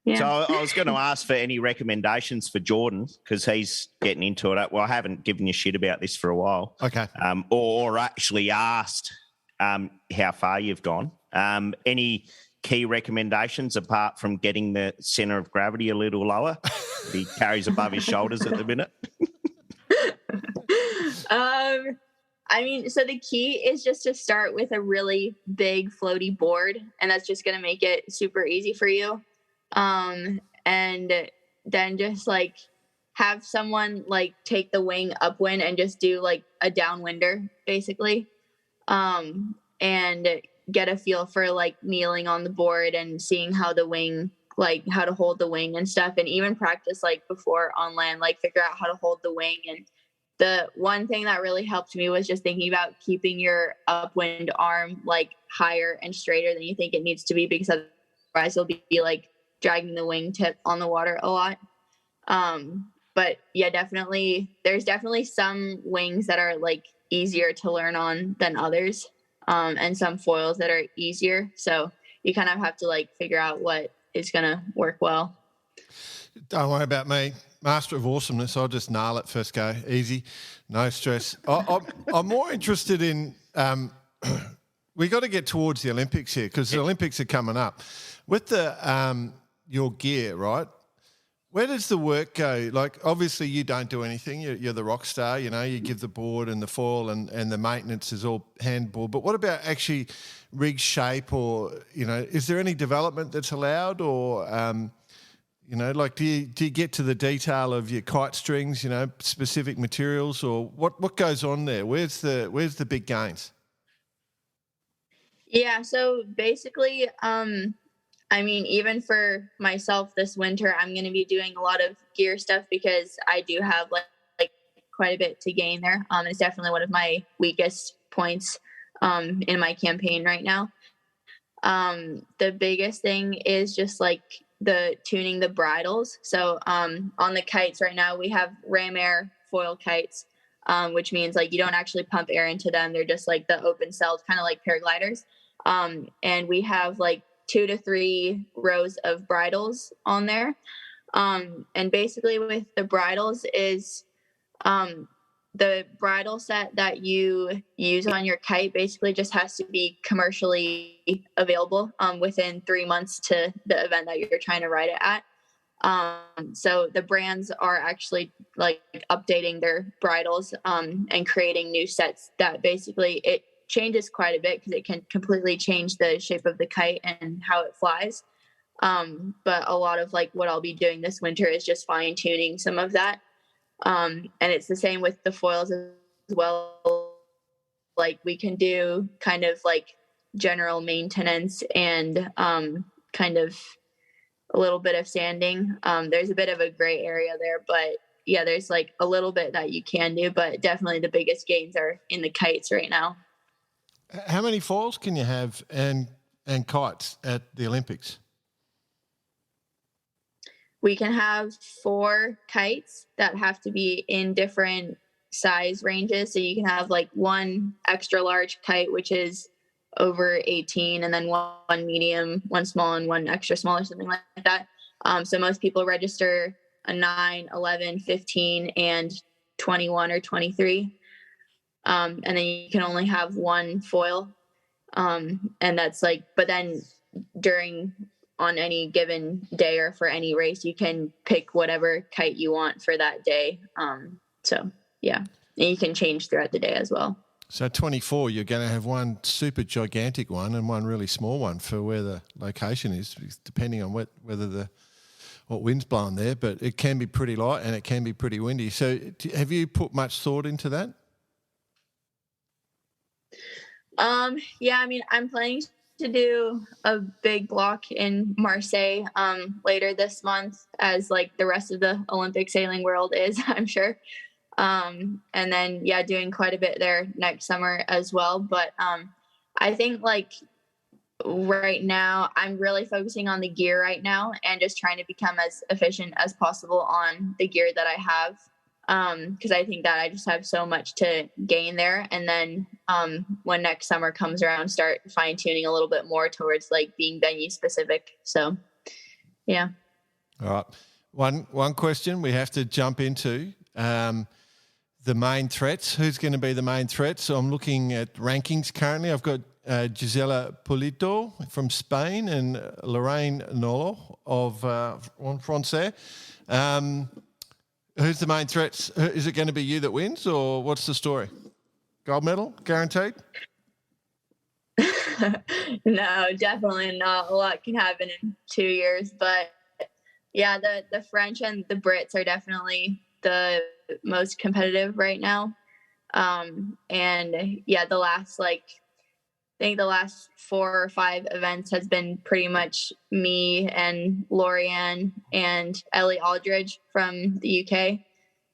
yeah. So I was going to ask for any recommendations for Jordan, because he's getting into it. Well, I haven't given you shit about this for a while. Okay. Or actually asked how far you've gone. Any key recommendations apart from getting the centre of gravity a little lower that he carries above his shoulders at the minute? I mean, so the key is just to start with a really big floaty board, and that's just going to make it super easy for you. And then just like have someone like take the wing upwind and just do like a downwinder basically. And get a feel for like kneeling on the board and seeing how the wing, like how to hold the wing and stuff. And even practice like before on land, like figure out how to hold the wing. And the one thing that really helped me was just thinking about keeping your upwind arm like higher and straighter than you think it needs to be, because otherwise you'll be like dragging the wing tip on the water a lot. But yeah, there's definitely some wings that are like easier to learn on than others, and some foils that are easier. So you kind of have to like figure out what is going to work well. Don't worry about me. Master of awesomeness. I'll just nail it first go. Easy. No stress. I'm more interested in, we got to get towards the Olympics here, because the Olympics are coming up. With the your gear, right? Where does the work go? Like, obviously you don't do anything. You're the rock star, you know, you give the board and the foil and the maintenance is all handball. But what about actually rig shape, or, you know, is there any development that's allowed, or, you know, like do you get to the detail of your kite strings, you know, specific materials, or what goes on there? Where's the big gains? Yeah. So basically, I mean, even for myself this winter, I'm going to be doing a lot of gear stuff, because I do have like quite a bit to gain there. It's definitely one of my weakest points in my campaign right now. The biggest thing is just like the tuning the bridles. So on the kites right now, we have ram air foil kites, which means like you don't actually pump air into them. They're just like the open celled, kind of like paragliders. And we have like 2 to 3 rows of bridles on there. And basically with the bridles is the bridle set that you use on your kite basically just has to be commercially available within 3 months to the event that you're trying to ride it at. So the brands are actually like updating their bridles and creating new sets that basically it changes quite a bit, because it can completely change the shape of the kite and how it flies. But a lot of like what I'll be doing this winter is just fine tuning some of that. And it's the same with the foils as well. Like we can do kind of like general maintenance and kind of a little bit of sanding. There's a bit of a gray area there, but yeah, there's like a little bit that you can do, but definitely the biggest gains are in the kites right now. How many foils can you have and kites at the Olympics? We can have 4 kites that have to be in different size ranges. So you can have like 1 extra large kite, which is over 18, and then 1 medium, 1 small, and 1 extra small, or something like that. So most people register a 9, 11, 15, and 21 or 23. And then you can only have 1 foil. And that's like, but then on any given day or for any race, you can pick whatever kite you want for that day. So yeah, and you can change throughout the day as well. So 24, you're going to have one super gigantic one and one really small one for where the location is, depending on what wind's blowing there. But it can be pretty light and it can be pretty windy. So have you put much thought into that? Yeah, I mean, I'm planning to do a big block in Marseille later this month, as like the rest of the Olympic sailing world is, I'm sure. And then, yeah, doing quite a bit there next summer as well. But I think like right now, I'm really focusing on the gear right now and just trying to become as efficient as possible on the gear that I have. Because I think that I just have so much to gain there. And then when next summer comes around, start fine tuning a little bit more towards like being venue specific. So, yeah. All right. One question we have to jump into. The main threats. Who's going to be the main threats? So I'm looking at rankings currently. I've got Gisela Polito from Spain and Lorraine Nolo of Francais. Who's the main threats? Is it going to be you that wins, or what's the story? Gold medal, guaranteed? No, definitely not. A lot can happen in 2 years. But, yeah, the French and the Brits are definitely the most competitive right now. And, yeah, the last, I think the last 4 or 5 events has been pretty much me and Lorianne and Haylee Outteridge from the UK.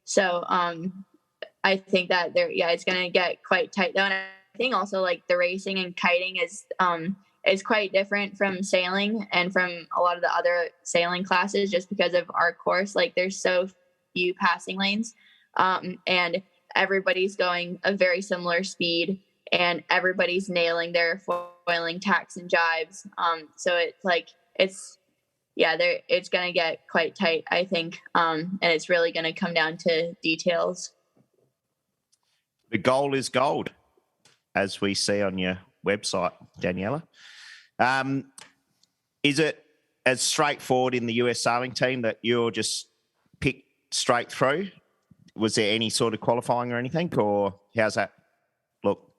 So I think that it's going to get quite tight though. And I think also like the racing and kiting is quite different from sailing and from a lot of the other sailing classes, just because of our course. Like there's so few passing lanes, and everybody's going a very similar speed, and everybody's nailing their foiling tacks and jibes. So it's going to get quite tight, I think. And it's really going to come down to details. The goal is gold, as we see on your website, Daniela. Is it as straightforward in the US sailing team that you're just picked straight through? Was there any sort of qualifying or anything, or how's that look?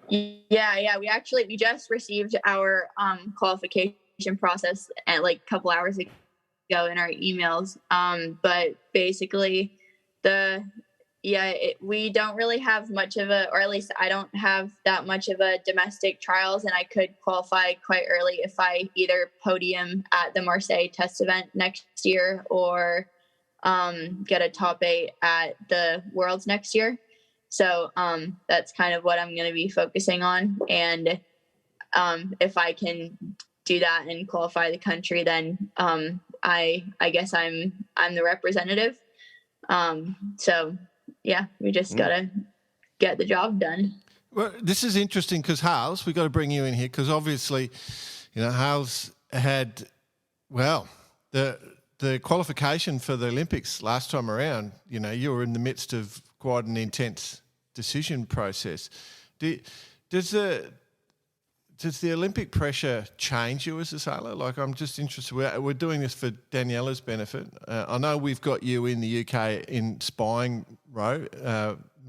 Yeah. We just received our qualification process at like a couple hours ago in our emails. But basically we don't really have much of or at least I don't have that much of a domestic trials, and I could qualify quite early if I either podium at the Marseille test event next year or get a top 8 at the Worlds next year. So that's kind of what I'm going to be focusing on. And if I can do that and qualify the country, then I guess I'm the representative. So yeah, we just got to get the job done. Well, this is interesting because Hales, we've got to bring you in here because obviously, Hales had, the qualification for the Olympics last time around, you were in the midst of quite an intense decision process. Does the Olympic pressure change you as a sailor? Like, I'm just interested. We're doing this for Daniela's benefit. I know we've got you in the UK in spying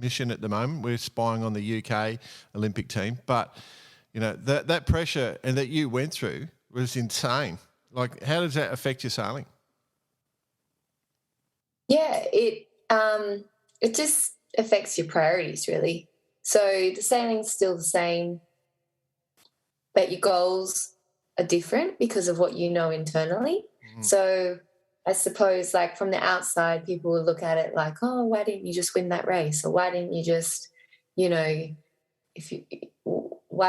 mission at the moment. We're spying on the UK Olympic team. But, that pressure and that you went through was insane. Like, how does that affect your sailing? Yeah, it just affects your priorities, really. So the sailing's still the same, but your goals are different because of what you know internally. Mm-hmm. So I suppose, like, from the outside, people will look at it like, oh, why didn't you just win that race? Or why didn't you just, why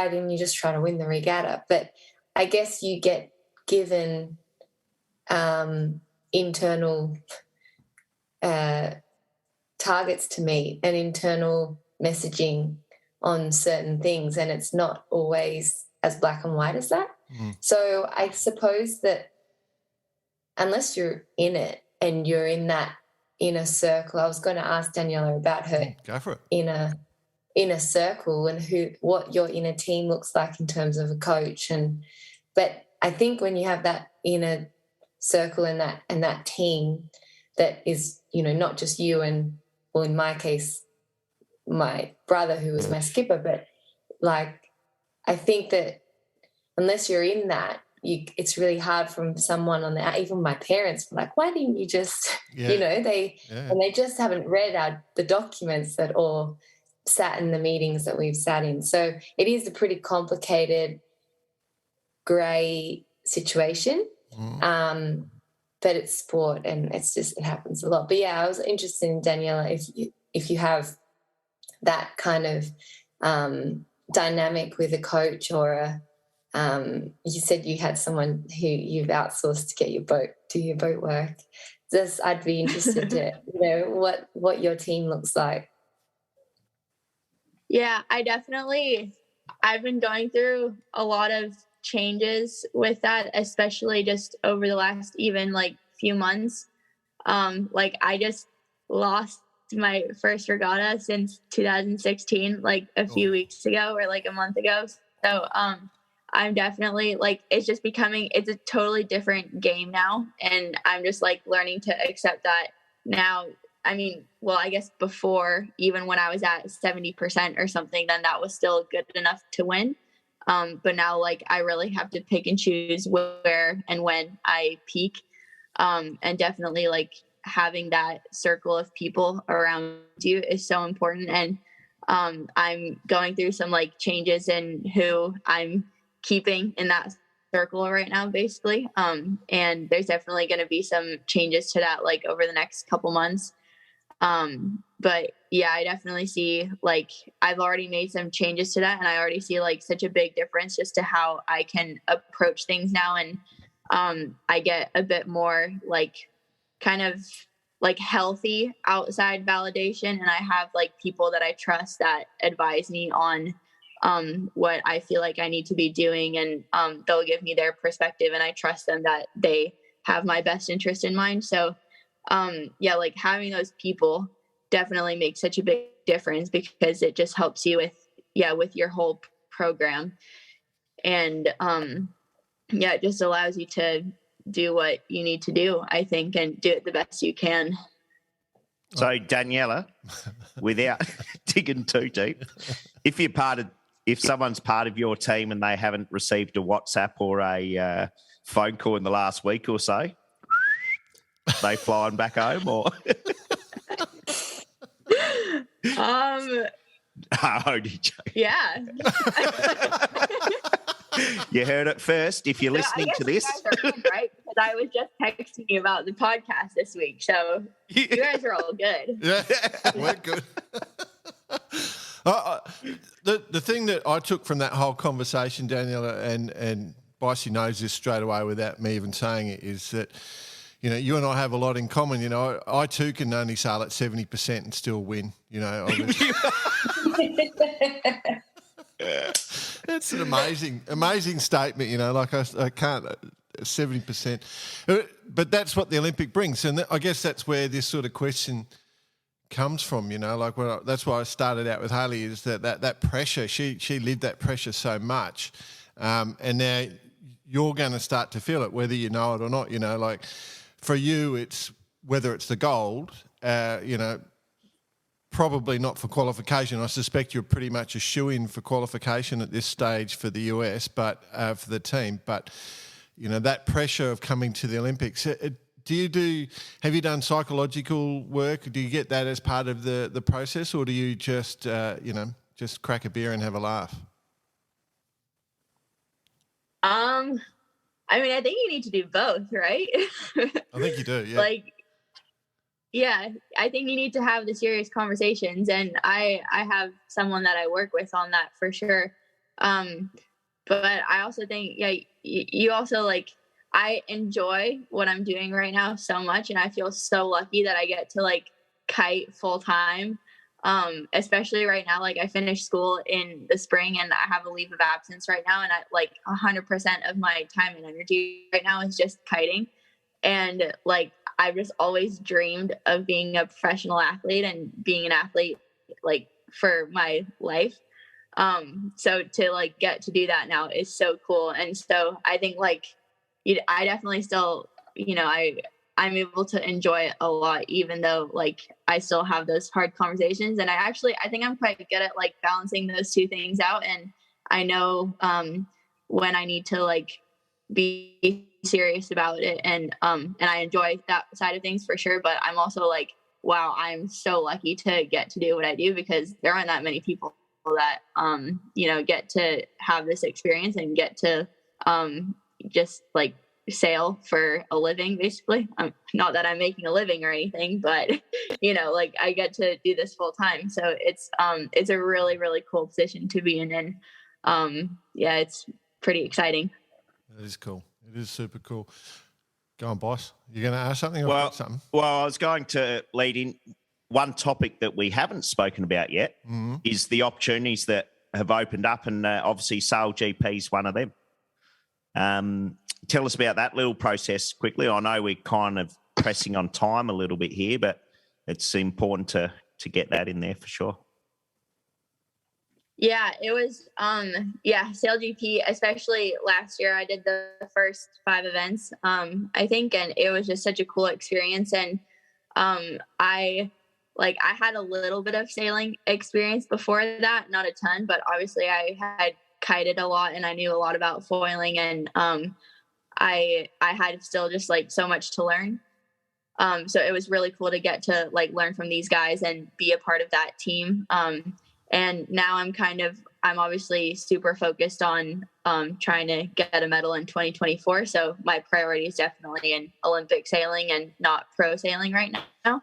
didn't you just try to win the regatta? But I guess you get given internal targets to meet and internal messaging on certain things, and it's not always as black and white as that. So I suppose that unless you're in it and you're in that inner circle, I was going to ask Daniela about her Go for it. inner circle and what your inner team looks like in terms of a coach. But I think when you have that inner circle and that team that is, not just you and, well, in my case, my brother who was my skipper. But like, I think that unless you're in that, it's really hard from someone on the, even my parents were like, why didn't you just, and they just haven't read the documents that or sat in the meetings that we've sat in. So it is a pretty complicated grey situation. But it's sport and it happens a lot. But yeah, I was interested in Daniela, if you have that kind of dynamic with a coach or you said you had someone who you've outsourced to get your boat, do your boat work. I'd be interested to know what your team looks like. Yeah, I've been going through a lot of changes with that, especially just over the last even like few months. Like I just lost my first regatta since 2016, like a few weeks ago or like a month ago. So I'm definitely like, it's a totally different game now. And I'm just like learning to accept that now. I mean, well, I guess before, even when I was at 70% or something, then that was still good enough to win. But now, like, I really have to pick and choose where and when I peak. And definitely, like, having that circle of people around you is so important. And I'm going through some, like, changes in who I'm keeping in that circle right now, basically. And there's definitely going to be some changes to that, like, over the next couple months. But yeah, I definitely see, like, I've already made some changes to that, and I already see like such a big difference just to how I can approach things now. And I get a bit more like kind of like healthy outside validation, and I have like people that I trust that advise me on what I feel like I need to be doing, and they'll give me their perspective, and I trust them that they have my best interest in mind. So yeah, like having those people definitely makes such a big difference, because it just helps you with your whole program. And yeah, it just allows you to do what you need to do, I think, and do it the best you can. So Daniela, without digging too deep, if someone's part of your team and they haven't received a WhatsApp or a phone call in the last week or so, they flying back home or? Yeah. You heard it first. If you're listening to this, you guys are good, right? Because I was just texting you about the podcast this week, so you guys are all good. Yeah, we're good. The thing that I took from that whole conversation, Daniela, and Bicey knows this straight away without me even saying it, is that, you know, you and I have a lot in common. You know, I too can only sail at 70% and still win. You know, it's an amazing statement. You know, like I can't 70%, but that's what the Olympic brings, and I guess that's where this sort of question comes from. You know, like that's why I started out with Haylee, is that pressure. She lived that pressure so much, and now you're going to start to feel it, whether you know it or not. You know, like. For you, it's whether it's the gold, you know, probably not for qualification. I suspect you're pretty much a shoo-in for qualification at this stage for the US, but for the team. But, you know, that pressure of coming to the Olympics, have you done psychological work? Do you get that as part of the process, or do you just, you know, just crack a beer and have a laugh? I mean, I think you need to do both, right? I think you do, yeah. Like, yeah, I think you need to have the serious conversations, and I have someone that I work with on that for sure. But I also think, yeah, you also, like, I enjoy what I'm doing right now so much, and I feel so lucky that I get to, like, kite full time. Especially right now, like I finished school in the spring and I have a leave of absence right now. And I like 100% of my time and energy right now is just kiting. And like, I've just always dreamed of being a professional athlete and being an athlete, like for my life. So to like get to do that now is so cool. And so I think like, I definitely still, you know, I'm able to enjoy it a lot, even though like I still have those hard conversations. And I think I'm quite good at like balancing those two things out. And I know when I need to like be serious about it, and I enjoy that side of things for sure. But I'm also like, wow, I'm so lucky to get to do what I do, because there aren't that many people that get to have this experience and get to just like sail for a living, basically. Not that I'm making a living or anything, but like I get to do this full time. So it's a really, really cool position to be in. And it's pretty exciting. It is cool. It is super cool. Go on, boss. You're going to ask something or Well, something? I was going to lead in. One topic that we haven't spoken about yet is the opportunities that have opened up, and obviously Sail GP is one of them. Tell us about that little process quickly. I know we're kind of pressing on time a little bit here, but it's important to get that in there for sure. Yeah, it was, Sail GP, especially last year, I did the first 5 events, I think, and it was just such a cool experience. And I had a little bit of sailing experience before that, not a ton, but obviously I had kited a lot and I knew a lot about foiling, and I had still just like so much to learn. So it was really cool to get to like learn from these guys and be a part of that team. And now I'm obviously super focused on trying to get a medal in 2024. So my priority is definitely in Olympic sailing and not pro sailing right now.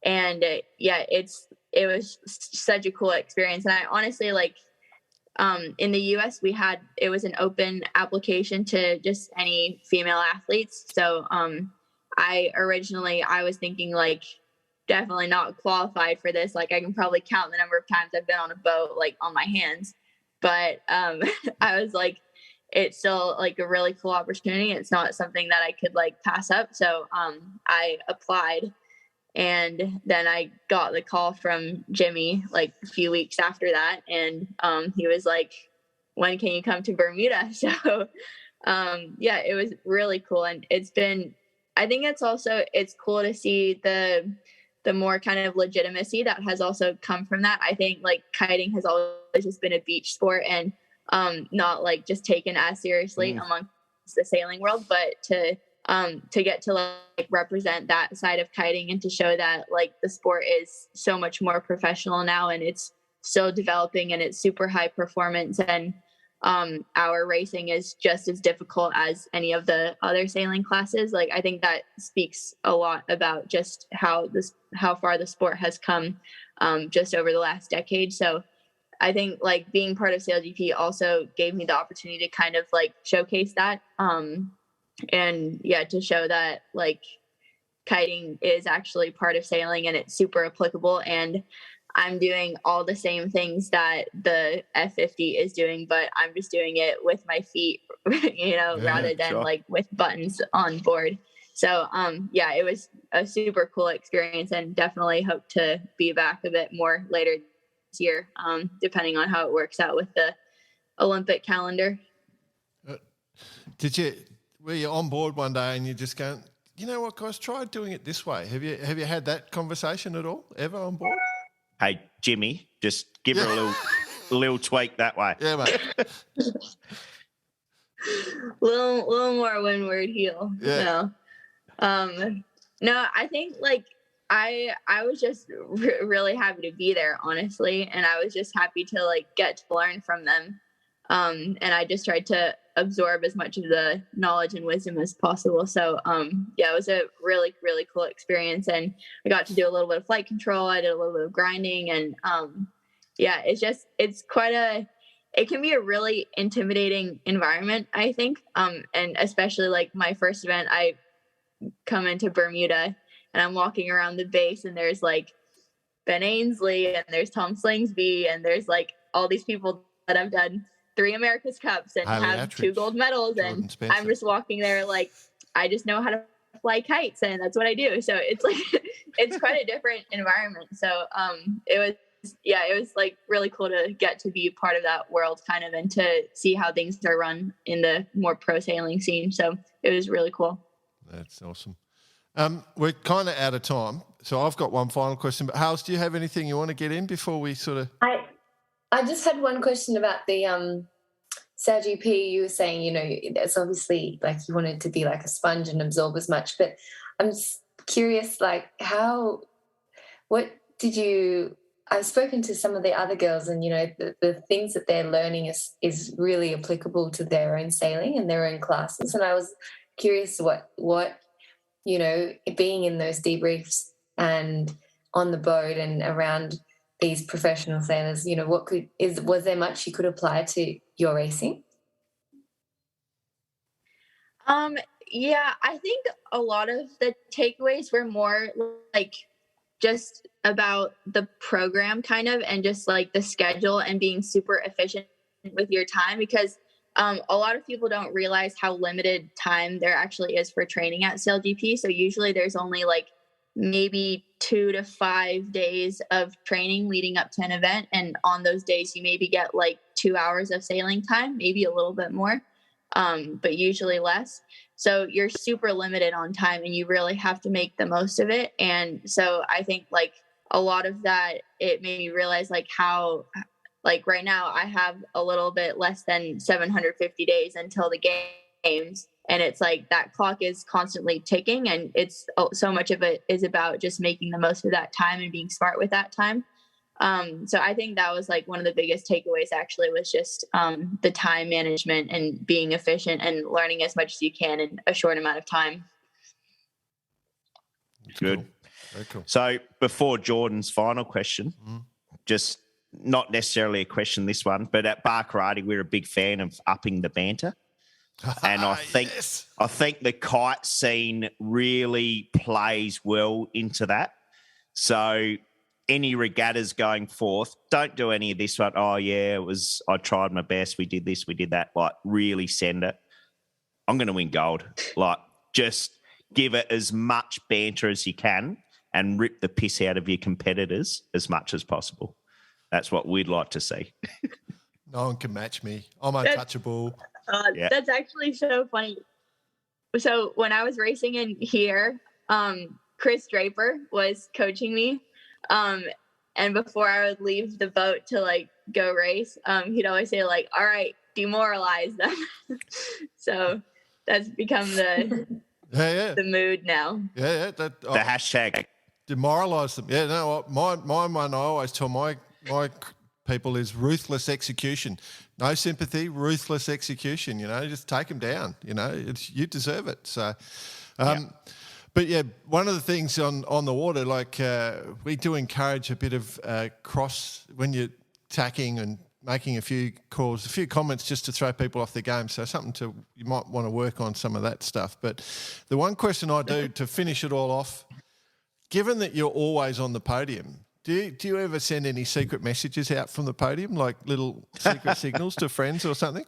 It was such a cool experience. And I honestly in the US, it was an open application to just any female athletes. So I was thinking like, definitely not qualified for this. Like I can probably count the number of times I've been on a boat, like on my hands. But I was like, it's still like a really cool opportunity. It's not something that I could like pass up. So I applied, and then I got the call from Jimmy like a few weeks after that. And he was like, when can you come to Bermuda? So it was really cool. And I think it's cool to see the more kind of legitimacy that has also come from that. I think like kiting has always just been a beach sport, and not like just taken as seriously amongst the sailing world, but to get to like represent that side of kiting and to show that like the sport is so much more professional now, and it's still developing, and it's super high performance, and our racing is just as difficult as any of the other sailing classes. Like I think that speaks a lot about just how far the sport has come just over the last decade. So I think like being part of Sail GP also gave me the opportunity to kind of like showcase that to show that like kiting is actually part of sailing and it's super applicable, and I'm doing all the same things that the F50 is doing, but I'm just doing it with my feet, rather than like with buttons on board. So, it was a super cool experience, and definitely hope to be back a bit more later this year, depending on how it works out with the Olympic calendar. Were you on board one day and you just going, you know what, guys, try doing it this way? Have you had that conversation at all, ever on board? Hey, Jimmy, just give her a little tweak that way. Yeah, mate. little more windward heel. Yeah. No, I think like I was just really happy to be there, honestly, and I was just happy to like get to learn from them. And I just tried to absorb as much of the knowledge and wisdom as possible. So, it was a really, really cool experience. And I got to do a little bit of flight control. I did a little bit of grinding, and it can be a really intimidating environment, I think. And especially like my first event, I come into Bermuda and I'm walking around the base, and there's like Ben Ainsley, and there's Tom Slingsby, and there's like all these people that have done 3 America's Cups and Haylee have Outteridge, 2 gold medals. Jordan And Spencer. I'm just walking there like, I just know how to fly kites, and that's what I do. So it's like, it's quite a different environment. So it was like really cool to get to be part of that world kind of, and to see how things are run in the more pro sailing scene. So it was really cool. That's awesome. We're kind of out of time, so I've got one final question. But Hales, do you have anything you want to get in before we sort of? I just had one question about the Sail GP. You were saying, it's obviously like you wanted to be like a sponge and absorb as much, but I'm just curious, like I've spoken to some of the other girls, and the things that they're learning is really applicable to their own sailing and their own classes. And I was curious what being in those debriefs and on the boat and around these professional sailors, was there much you could apply to your racing? Yeah, I think a lot of the takeaways were more like just about the program kind of, and just like the schedule and being super efficient with your time, because a lot of people don't realize how limited time there actually is for training at Sail GP. So usually there's only like maybe 2 to 5 days of training leading up to an event. And on those days, you maybe get like 2 hours of sailing time, maybe a little bit more, but usually less. So you're super limited on time, and you really have to make the most of it. And so I think like a lot of that, it made me realize like how, like right now I have a little bit less than 750 days until the games. And it's like that clock is constantly ticking, and it's so much of it is about just making the most of that time and being smart with that time. So I think that was like one of the biggest takeaways actually, was just the time management and being efficient and learning as much as you can in a short amount of time. Good. Cool. Very cool. So before Jordan's final question, just not necessarily a question, this one, but at Bar Karate, we're a big fan of upping the banter. And I think the kite scene really plays well into that. So any regattas going forth, don't do any of this one. Oh yeah, I tried my best. We did this, we did that. Like, really send it. I'm going to win gold. Like, just give it as much banter as you can and rip the piss out of your competitors as much as possible. That's what we'd like to see. No one can match me. I'm untouchable. That's actually so funny. So when I was racing in here, Chris Draper was coaching me. And before I would leave the boat to like go race, he'd always say like, all right, demoralize them. So that's become the mood now. The hashtag. Demoralise them. Yeah, no, my one I always tell my people is ruthless execution. No sympathy, ruthless execution. Just take them down. You deserve it. So, but yeah, one of the things on the water, like we do encourage a bit of cross when you're tacking and making a few calls, a few comments just to throw people off their game. So you might want to work on some of that stuff. But the one question I do to finish it all off, given that you're always on the podium, do you ever send any secret messages out from the podium, like little secret signals to friends or something?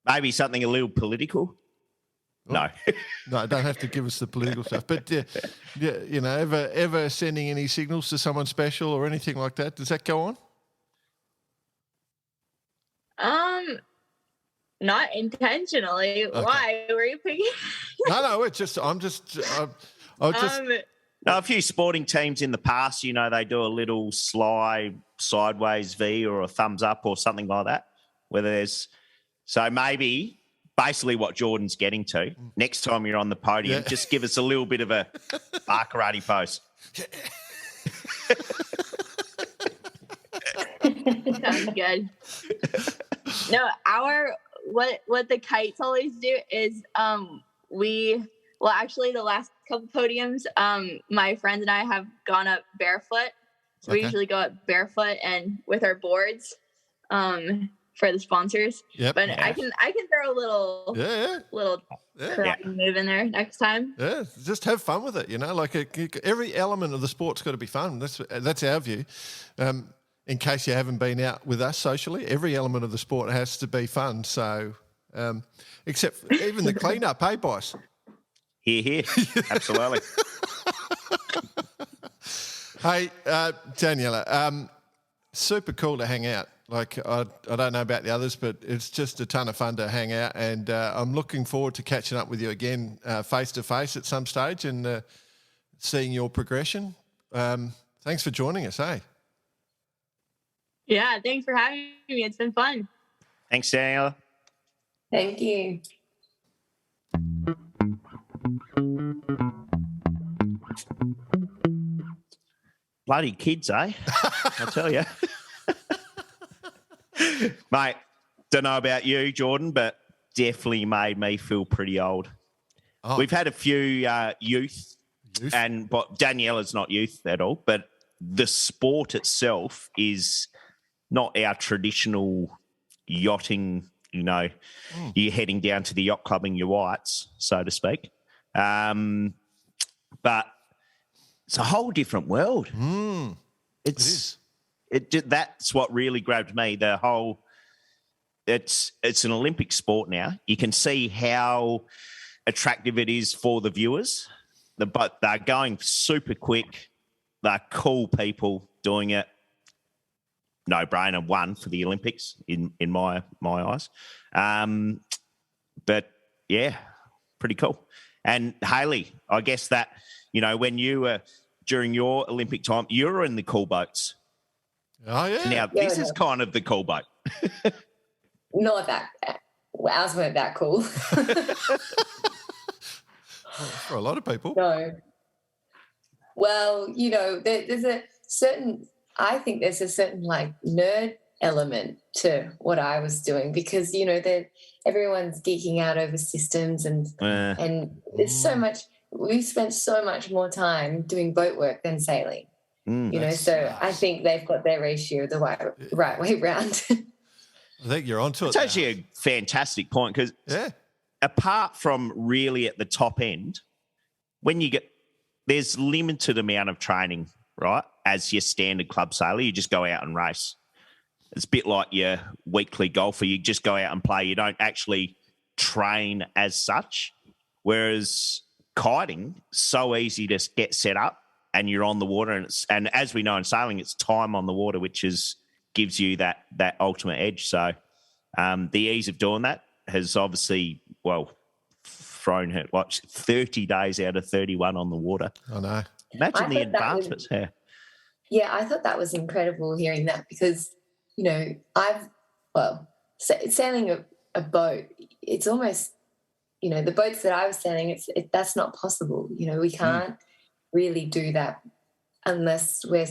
Maybe something a little political. No. No, don't have to give us the political stuff. But, ever sending any signals to someone special or anything like that? Does that go on? Not intentionally. Okay. Why? Were you picking? No, it's just, No, a few sporting teams in the past, they do a little sly sideways V or a thumbs up or something like that. So maybe basically what Jordan's getting to, next time you're on the podium, just give us a little bit of a bar karate pose. Sounds good. No, what the kites always do is actually the last couple podiums, my friends and I have gone up barefoot. So we usually go up barefoot and with our boards for the sponsors. Yep. But I can throw a little karate move in there next time. Yeah, just have fun with it. Like every element of the sport's got to be fun. That's our view. In case you haven't been out with us socially, every element of the sport has to be fun. So, except even the cleanup, hey, boss? Here. Absolutely. Hey, Daniela, super cool to hang out. Like, I don't know about the others, but it's just a ton of fun to hang out. And I'm looking forward to catching up with you again face-to-face at some stage and seeing your progression. Thanks for joining us, eh? Yeah, thanks for having me. It's been fun. Thanks, Daniela. Thank you. Bloody kids, eh? I'll tell you. Mate, don't know about you, Jordan, but definitely made me feel pretty old. Oh. We've had a few youth, but Daniela's not youth at all, but the sport itself is not our traditional yachting, you're heading down to the yacht club in your whites, so to speak. But it's a whole different world. It is. That's what really grabbed me. The whole, it's an Olympic sport now. You can see how attractive it is for the viewers. But they're going super quick. They're cool people doing it. No brainer, one for the Olympics in my eyes. But yeah, pretty cool. And Haylee, I guess that when you were during your Olympic time, you were in the cool boats. Oh, yeah. Now, this is kind of the cool boat. Not that. Ours weren't that cool. For a lot of people. No. Well, there's a certain, I think there's a certain like nerd element to what I was doing because, everyone's geeking out over systems and there's so much, we've spent so much more time doing boat work than sailing. So nice. I think they've got their ratio the right way round. I think you're onto it. It's actually a fantastic point because apart from really at the top end, there's limited amount of training, right? As your standard club sailor, you just go out and race. It's a bit like your weekly golfer. You just go out and play. You don't actually train as such. Whereas kiting, so easy to get set up and you're on the water. And as we know in sailing, it's time on the water, which gives you that ultimate edge. So the ease of doing that has obviously, thrown her 30 days out of 31 on the water. I know. Imagine the advancements here. Yeah, I thought that was incredible hearing that because, sailing a boat, it's almost, the boats that I was sailing, that's not possible. We can't really do that unless we're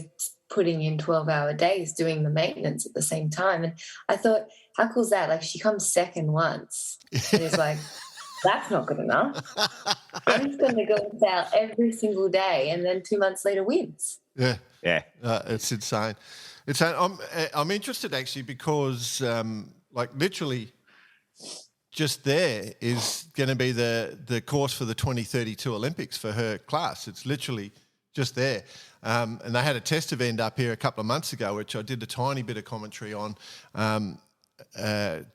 putting in 12-hour days doing the maintenance at the same time. And I thought, how cool is that? Like, she comes second once. And it's like, that's not good enough. I'm just going to go and sail every single day and then 2 months later wins. Yeah. Yeah. It's insane. I'm interested actually because literally just there is going to be the course for the 2032 Olympics for her class. It's literally just there. And they had a test event up here a couple of months ago, which I did a tiny bit of commentary on.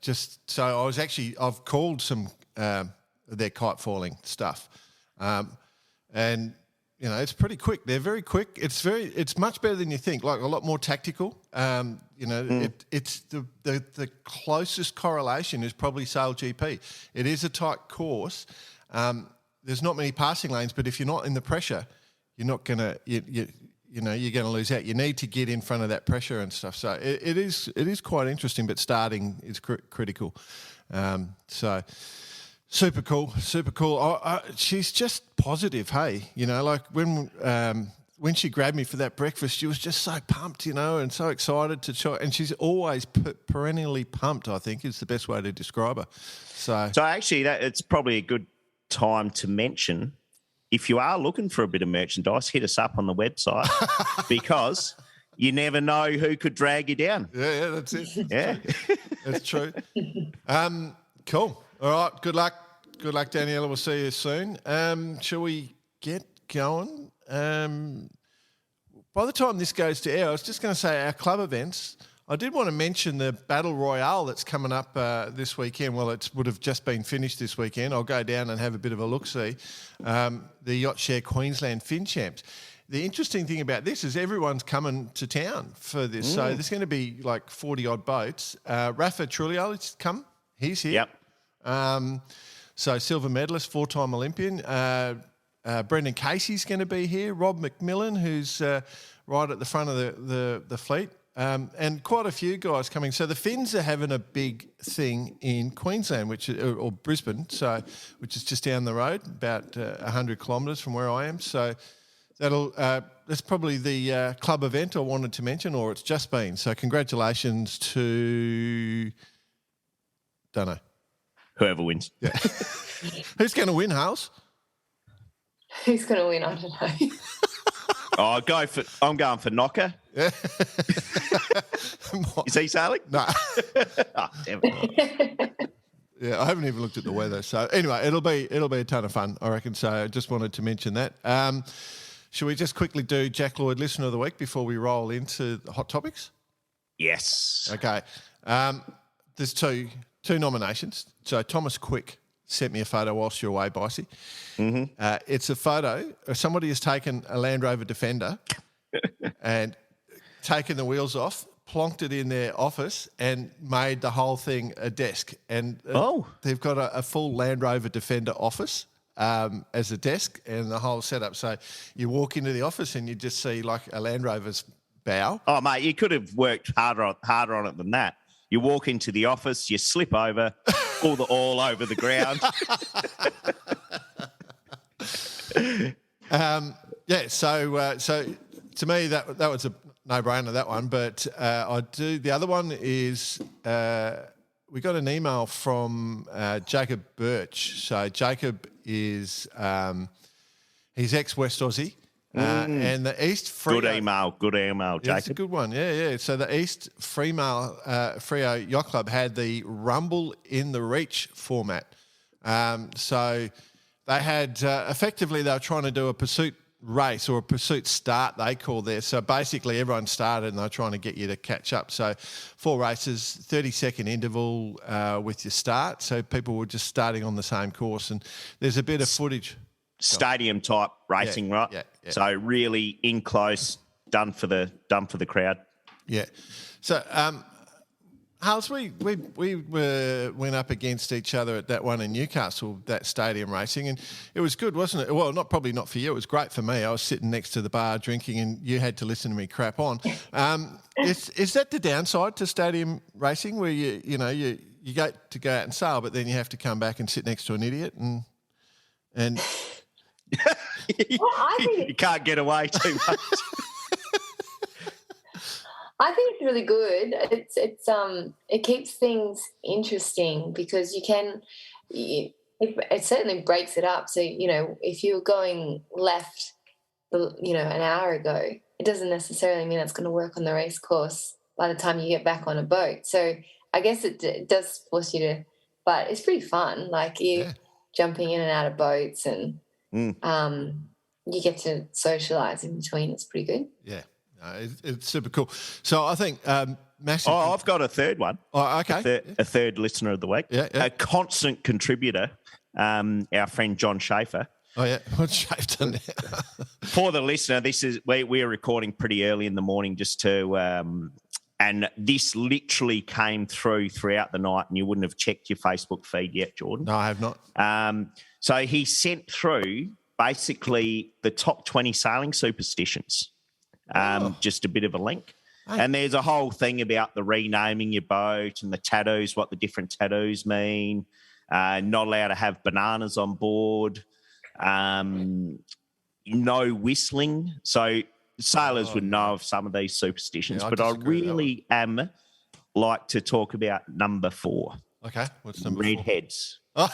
Just so I've called some their kite falling stuff. And it's pretty quick. They're very quick. It's much better than you think. Like a lot more tactical. It's the closest correlation is probably Sail GP. It is a tight course. There's not many passing lanes, but if you're not in the pressure, you're not gonna you're gonna lose out. You need to get in front of that pressure and stuff. So it is quite interesting, but starting is critical. So. Super cool. She's just positive, hey? Like when she grabbed me for that breakfast, she was just so pumped, and so excited to try. And she's always perennially pumped, I think, is the best way to describe her. So actually, it's probably a good time to mention, if you are looking for a bit of merchandise, hit us up on the website because you never know who could drag you down. Yeah, that's it. Yeah. That's true. Cool. All right, good luck. Good luck, Daniela. We'll see you soon. Shall we get going? By the time this goes to air, I was just going to say our club events. I did want to mention the Battle Royale that's coming up this weekend. Well, it would have just been finished this weekend. I'll go down and have a bit of a look-see. The Yacht Share Queensland Fin Champs. the interesting thing about this is everyone's coming to town for this. So there's going to be like 40-odd boats. Rafa Trulio's come. He's here. Yep. So silver medalist, 4-time Olympian. Brendan Casey's going to be here. Rob McMillan, who's right at the front of the fleet. And quite a few guys coming. So the Finns are having a big thing in Queensland, or Brisbane, which is just down the road, about 100 kilometres from where I am. So that's probably the club event I wanted to mention, or it's just been. So congratulations to, don't know. Whoever wins. Yeah. Who's going to win, Hales? Who's going to win? I don't know. I'm going for Knocker. Yeah. Is he sailing? No. Oh, damn it. Yeah, I haven't even looked at the weather. So anyway, it'll be a ton of fun, I reckon. So I just wanted to mention that. Should we just quickly do Jack Lloyd Listener of the Week before we roll into the hot topics? Yes. Okay. There's two nominations. So Thomas Quick sent me a photo whilst you're away, Bicey. Mm-hmm. It's a photo. Somebody has taken a Land Rover Defender and taken the wheels off, plonked it in their office and made the whole thing a desk. And they've got a full Land Rover Defender office as a desk and the whole setup. So you walk into the office and you just see like a Land Rover's bow. Oh, mate, you could have worked harder on it than that. You walk into the office, you slip over, all over the ground. So to me that was a no-brainer, that one. But the other one is we got an email from Jacob Birch. So Jacob is he's ex-West Aussie. And the East Frio... Good email, Jacob. Yeah, it's a good one, yeah. So the East Frio Yacht Club had the Rumble in the Reach format. So they had, effectively, they were trying to do a pursuit race or a pursuit start, they call there. So basically everyone started and they're trying to get you to catch up. So 4 races, 30-second interval with your start. So people were just starting on the same course. And there's a bit of footage... Stadium type racing, right? Yeah. So really in close, done for the crowd. Yeah. So, Hals, we went up against each other at that one in Newcastle, that stadium racing, and it was good, wasn't it? Well, probably not for you. It was great for me. I was sitting next to the bar drinking, and you had to listen to me crap on. Is that the downside to stadium racing, where you get to go out and sail, but then you have to come back and sit next to an idiot and you can't get away too much. I think it's really good. It keeps things interesting because it certainly breaks it up. So, if you're going left, an hour ago, it doesn't necessarily mean it's going to work on the race course by the time you get back on a boat. So I guess it does force you to, but it's pretty fun. Like jumping in and out of boats and you get to socialise in between. It's pretty good. Yeah. It's super cool. So I think massive... Oh, I've got a third one. Oh, okay. A third listener of the week. Yeah. A constant contributor, our friend John Schaefer. Oh, yeah. What's Schaefer done now? For the listener, we're recording pretty early in the morning just to... and this literally came throughout the night, and you wouldn't have checked your Facebook feed yet, Jordan. No, I have not. So he sent through basically the top 20 sailing superstitions. Just a bit of a link. Hey. And there's a whole thing about the renaming your boat and the tattoos, what the different tattoos mean, not allowed to have bananas on board, no whistling. So sailors would know of some of these superstitions, but I really am like to talk about number 4. Okay, what's number 4? Redheads. Oh.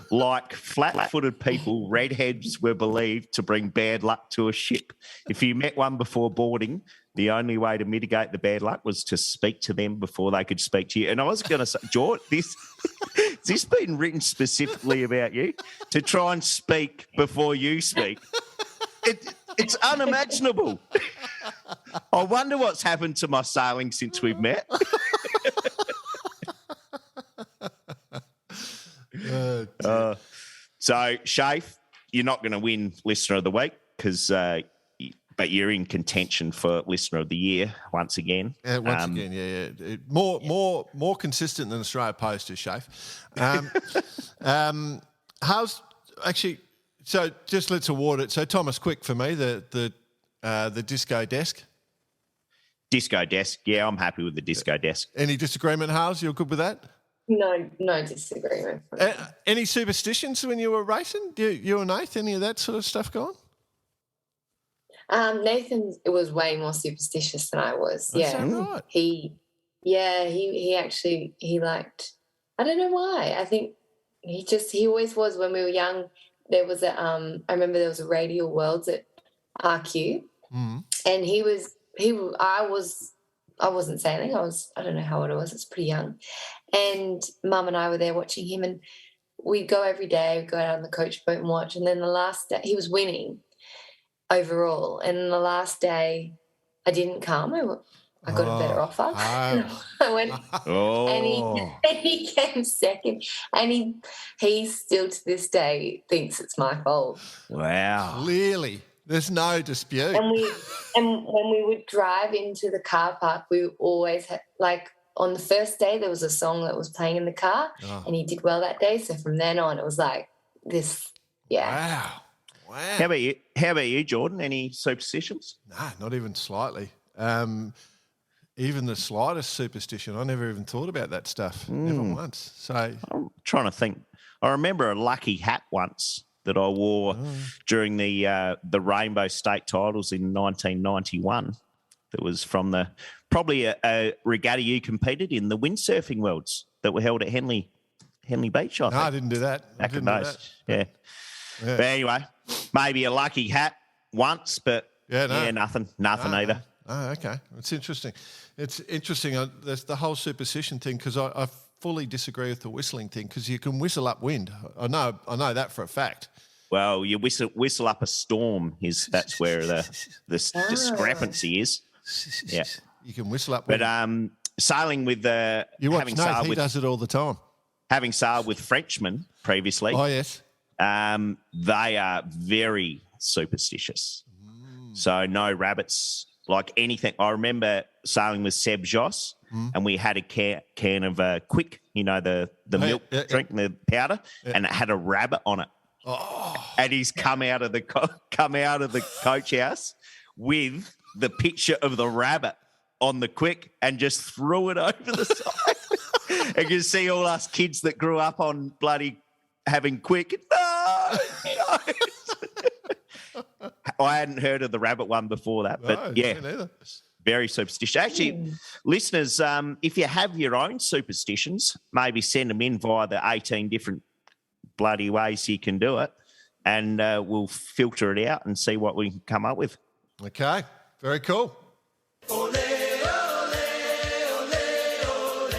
Like flat-footed people, redheads were believed to bring bad luck to a ship. If you met one before boarding, the only way to mitigate the bad luck was to speak to them before they could speak to you. And I was going to say, George, has this been written specifically about you? To try and speak before you speak. It's unimaginable. I wonder what's happened to my sailing since we've met. So, Shafe, you're not going to win Listener of the Week because, but you're in contention for Listener of the Year once again. Once again, yeah. More consistent than Australia Post is Shafe. How's actually? So just let's award it. So Thomas, quick for me, the disco desk. Disco desk, yeah, I'm happy with the disco desk. Any disagreement, Howes? You're good with that? No disagreement. Any superstitions when you were racing? You and Nath, any of that sort of stuff going? Nathan was way more superstitious than I was. Is that right? He actually liked. I don't know why. I think he always was. When we were young, there was I remember there was a Radial Worlds at RQ, and I wasn't sailing. I don't know how old I was. It's pretty young. And Mum and I were there watching him, and we'd go every day, go out on the coach boat and watch. And then the last day, he was winning overall. And the last day, I didn't come. I got a better offer. I went, and he came second. And he still to this day thinks it's my fault. Wow. Clearly. There's no dispute. And when we would drive into the car park, we always had, like, on the first day there was a song that was playing in the car, and he did well that day. So from then on, it was like this. Yeah. Wow. How about you, Jordan? Any superstitions? No, not even slightly. Even the slightest superstition. I never even thought about that stuff. Never once. So I'm trying to think. I remember a lucky hat once that I wore during the Rainbow State titles in 1991. That was from probably a regatta you competed in, the windsurfing worlds that were held at Henley Beach. I didn't do that. Back in those, yeah. But anyway, maybe a lucky hat once, but nothing either. Oh, okay. It's interesting. It's interesting. There's the whole superstition thing, because I fully disagree with the whistling thing, because you can whistle upwind. I know that for a fact. Well, you whistle up a storm. That's where the discrepancy is. Yeah, you can whistle upwind. But sailing with he does it all the time. Having sailed with Frenchmen previously. Oh yes. They are very superstitious. So no rabbits, like anything. I remember sailing with Seb Joss, and we had a can of Quick, the milk drink, the powder, and it had a rabbit on it. Oh. And he's come out of the coach house with the picture of the rabbit on the Quick and just threw it over the side. And you see all us kids that grew up on bloody having Quick. No. I hadn't heard of the rabbit one before that, but very superstitious. Actually, listeners, if you have your own superstitions, maybe send them in via the 18 different bloody ways you can do it, and we'll filter it out and see what we can come up with. Okay, very cool. Ole, ole, ole, ole.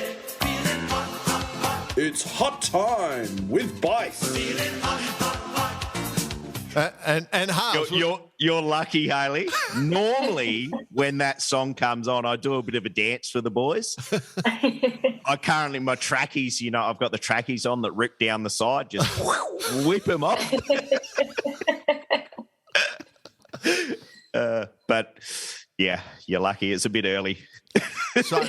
It's hot time with Bicey. And Hans, you're lucky, Haylee. Normally, when that song comes on, I do a bit of a dance for the boys. I currently, my trackies, I've got the trackies on that rip down the side, just whip them off. But yeah, you're lucky. It's a bit early. So,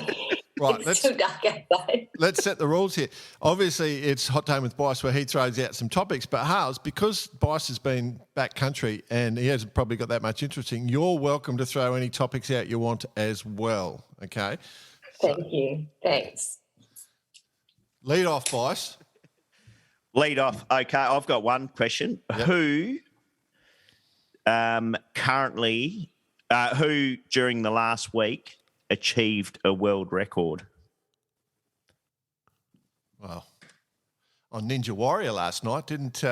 right, it's too dark outside. Let's set the rules here. Obviously, it's Hot Time with Bice where he throws out some topics. But Hals, because Bice has been backcountry and he hasn't probably got that much interest in, you're welcome to throw any topics out you want as well. Okay. Thank you. Thanks. Lead off, Bice. Lead off. Okay, I've got one question. Yep. Who during the last week achieved a world record? Well, on Ninja Warrior last night, didn't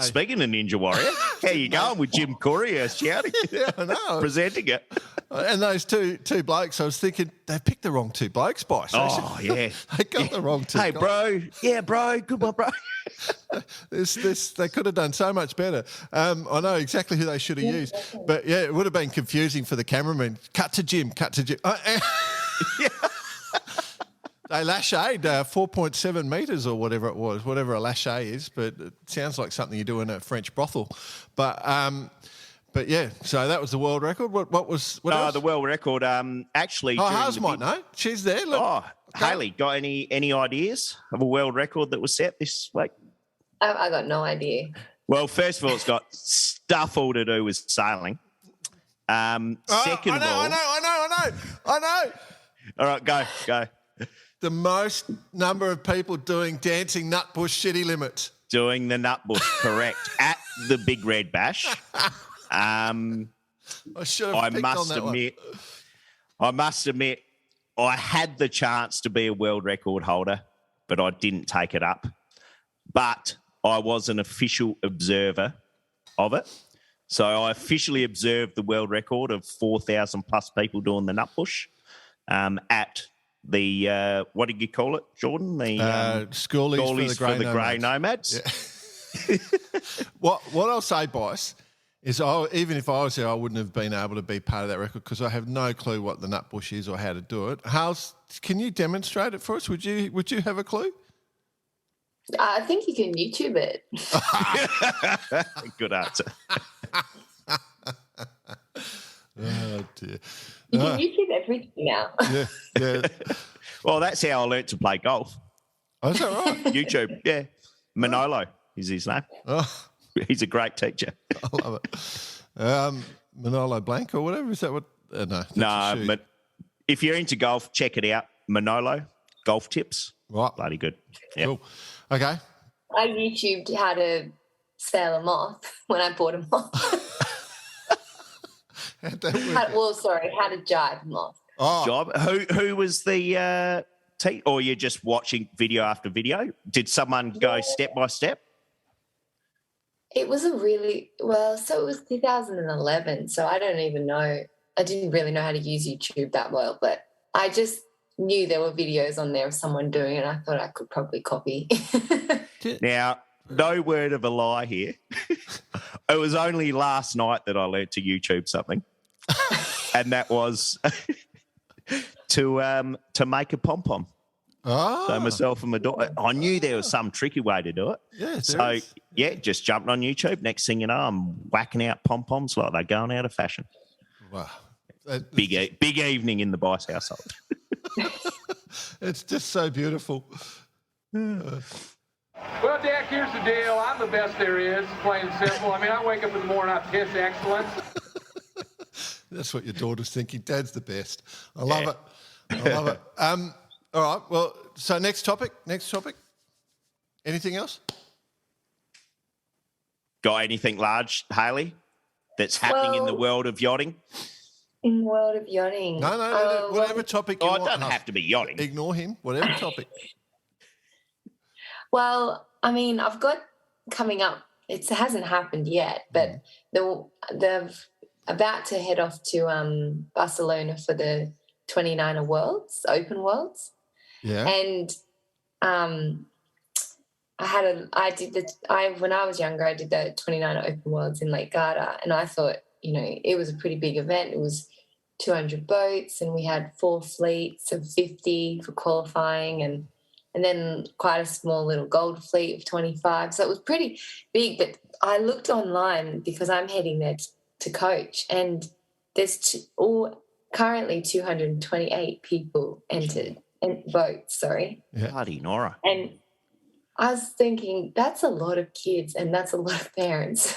speaking of Ninja Warrior, how you going with Jim Courier shouting? Yeah, I know. Presenting it. And those two blokes, I was thinking, they picked the wrong two blokes, Bice. Yeah. They got the wrong two. Hey, bro. Yeah, bro. Good one, bro. They could have done so much better. I know exactly who they should have used. But, yeah, it would have been confusing for the cameraman. Cut to Jim. They lashayed 4.7 metres or whatever it was, whatever a lachet is, but it sounds like something you do in a French brothel. But yeah, so that was the world record. What else? The world record. Actually, Oh, during Hars the might know. She's there. Look. Oh, Haylee, got any ideas of a world record that was set this week? I got no idea. Well, first of all, it's got stuff all to do with sailing. Second of all, I know. All right, go. The most number of people doing dancing nutbush shitty limits. Doing the nutbush, correct, at the Big Red Bash. I should have picked on that one. I must admit, I had the chance to be a world record holder, but I didn't take it up. But I was an official observer of it. So I officially observed the world record of 4,000 plus people doing the nutbush at the, what did you call it, Jordan? The Schoolies for the Grey Nomads. Yeah. What I'll say, Bicey, is even if I was there, I wouldn't have been able to be part of that record because I have no clue what the nutbush is or how to do it. Hals, can you demonstrate it for us? Would you have a clue? I think you can YouTube it. Good answer. Oh, dear. You can YouTube everything now. Yeah. Well, that's how I learnt to play golf. Oh, is that right? YouTube, yeah. Manolo is his name. Oh, He's a great teacher. I love it. Manolo Blanco or whatever, is that what? No. No, but if you're into golf, check it out. Manolo, golf tips. Right. Bloody good. Yep. Cool. Okay. I YouTubed how to sail a moth when I bought a moth. How'd that work? How to jive a moth. Oh, Job. Who was the or you're just watching video after video? Did someone go step by step? It was so it was 2011, so I don't even know. I didn't really know how to use YouTube that well, but I just knew there were videos on there of someone doing it, and I thought I could probably copy. Now, no word of a lie here. It was only last night that I learned to YouTube something, and that was to make a pom-pom. Oh. So myself and my daughter, I knew there was some tricky way to do it. Yeah, so, just jumped on YouTube. Next thing you know, I'm whacking out pom-poms like they're going out of fashion. Wow. Big evening in the Bicey household. It's just so beautiful. Well, Dak, here's the deal. I'm the best there is, plain and simple. I mean, I wake up in the morning, I piss excellence. That's what your daughter's thinking. Dad's the best. I love it. All right. Well, so next topic. Anything else? Got anything large, Haylee, that's happening in the world of yachting? In the world of yachting. No. Whatever topic you want. It doesn't have to be yachting. Ignore him. Whatever topic. Well, I mean, I've got coming up, it hasn't happened yet, but they're about to head off to Barcelona for the 29er Worlds, Open Worlds. Yeah. And when I was younger, I did the 29er Open Worlds in Lake Garda, and I thought, it was a pretty big event. It was 200 boats, and we had 4 fleets of 50 for qualifying, and then quite a small little gold fleet of 25. So it was pretty big, but I looked online because I'm heading there to coach, and there's currently 228 people entered, and votes, sorry. Yeah. Bloody Nora. And I was thinking, that's a lot of kids and that's a lot of parents.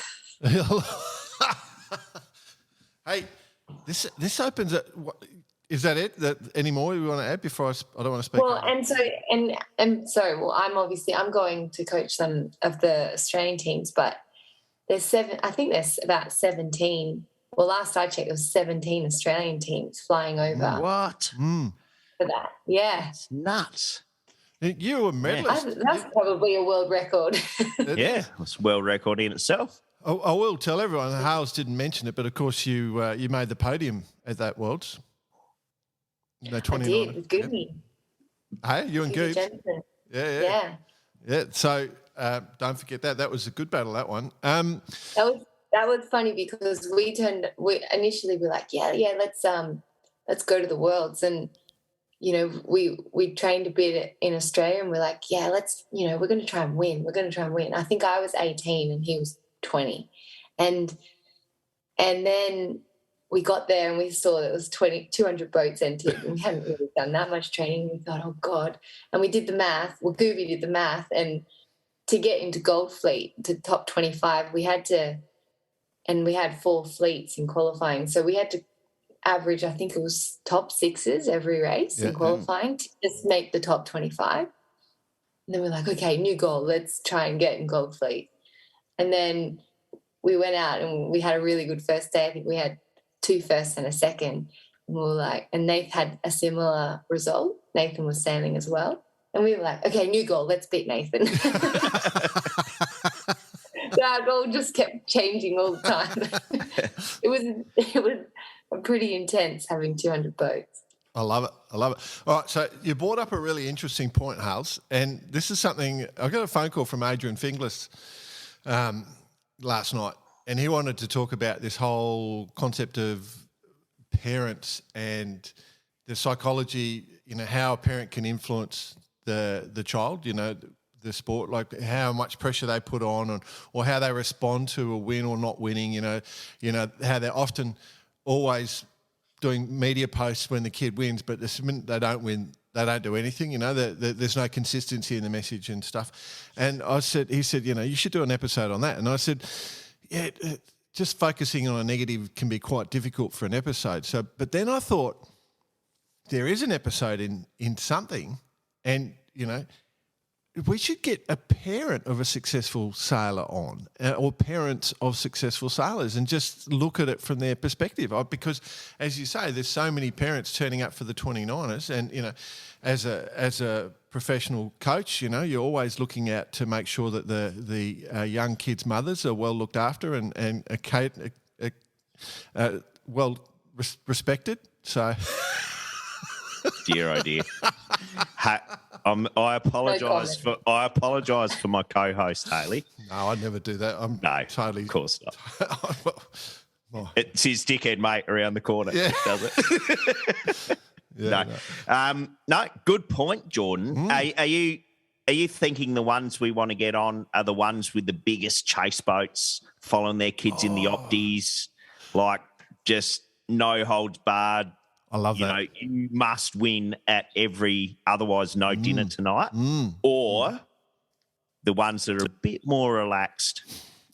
Hey, this opens up. Is that it? That any more you want to add before I don't want to speak? Well, I'm going to coach some of the Australian teams, but there's about 17. Well, last I checked, there was 17 Australian teams flying over. What? For that. Yeah. It's nuts. You were a medalist. That's probably a world record. Yeah, it's a world record in itself. I will tell everyone, Hales didn't mention it, but of course you made the podium at that Worlds. I did, with Goody. Hey, you and Goody. Yeah. So don't forget that. That was a good battle, that one. That was funny because we initially were like, let's go to the Worlds, and you know, we trained a bit in Australia, and we're like, yeah, let's, you know, we're going to try and win. We're going to try and win. I think I was 18 and he was 20. And then we got there and we saw that it was 200 boats entered, and we hadn't really done that much training. We thought, oh, God. And we did the math. Well, Gooby did the math. And to get into Gold Fleet, to top 25, we had 4 fleets in qualifying. So we had to average, I think it was top 6s every race in qualifying to just make the top 25. And then we're like, okay, new goal. Let's try and get in Gold Fleet. And then we went out and we had a really good first day. I think we had 2 firsts and a second. And we were like, and Nathan had a similar result. Nathan was sailing as well. And we were like, okay, new goal. Let's beat Nathan. So our goal just kept changing all the time. It was pretty intense having 200 boats. I love it. All right, so you brought up a really interesting point, Hals, and this is something, I got a phone call from Adrian Finglas last night, and he wanted to talk about this whole concept of parents and the psychology, you know, how a parent can influence the child, you know, the sport, like how much pressure they put on, or how they respond to a win or not winning, you know, how they're often always doing media posts when the kid wins, but the minute they don't win, they don't do anything, you know, there's no consistency in the message and stuff. And he said, you know, you should do an episode on that. And I said, yeah, just focusing on a negative can be quite difficult for an episode. So, but then I thought there is an episode in something, and, you know, we should get a parent of a successful sailor on, or parents of successful sailors, and just look at it from their perspective. Because, as you say, there's so many parents turning up for the 29ers, and, you know, as a professional coach, you know, you're always looking out to make sure that the young kids' mothers are well looked after and well respected. So, dear, oh dear. I apologise for my co-host Haylee. No, I'd never do that. No, totally, of course not. It's his dickhead mate around the corner, does it? No, good point, Jordan. Are you thinking the ones we want to get on are the ones with the biggest chase boats, following their kids in the opties, like just no holds barred? I love that. You know, you must win at every, otherwise no dinner tonight. Or the ones that are a bit more relaxed,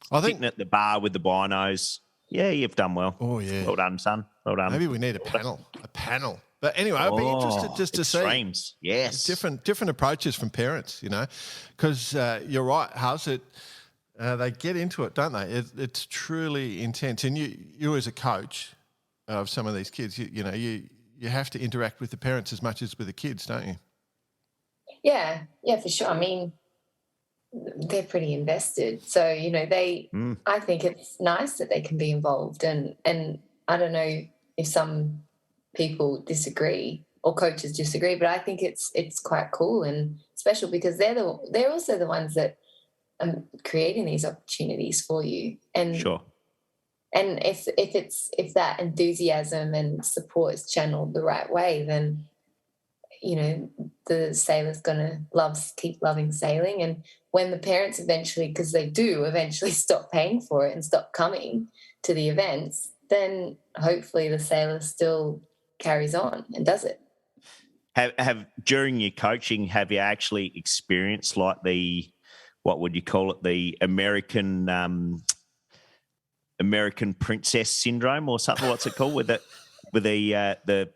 I think, sitting at the bar with the binos. Yeah, you've done well. Oh, yeah. Well done, son. Well done. Maybe we need a panel. But anyway, I'd be interested just to extremes. See different approaches from parents, you know, because you're right, how's it? They get into it, don't they? It's truly intense. And you as a coach of some of these kids, you know, you have to interact with the parents as much as with the kids, don't you? Yeah, for sure. I mean, they're pretty invested. So, you know, I think it's nice that they can be involved. And I don't know if some people disagree or coaches disagree, but I think it's quite cool and special, because they're also the ones that are creating these opportunities for you. And sure. And if that enthusiasm and support is channeled the right way, then, you know, the sailor's going to keep loving sailing. And when the parents eventually, because they do eventually stop paying for it and stop coming to the events, then hopefully the sailor still carries on and does it. Have during your coaching, have you actually experienced like what would you call it, the American princess syndrome or something? What's it called with the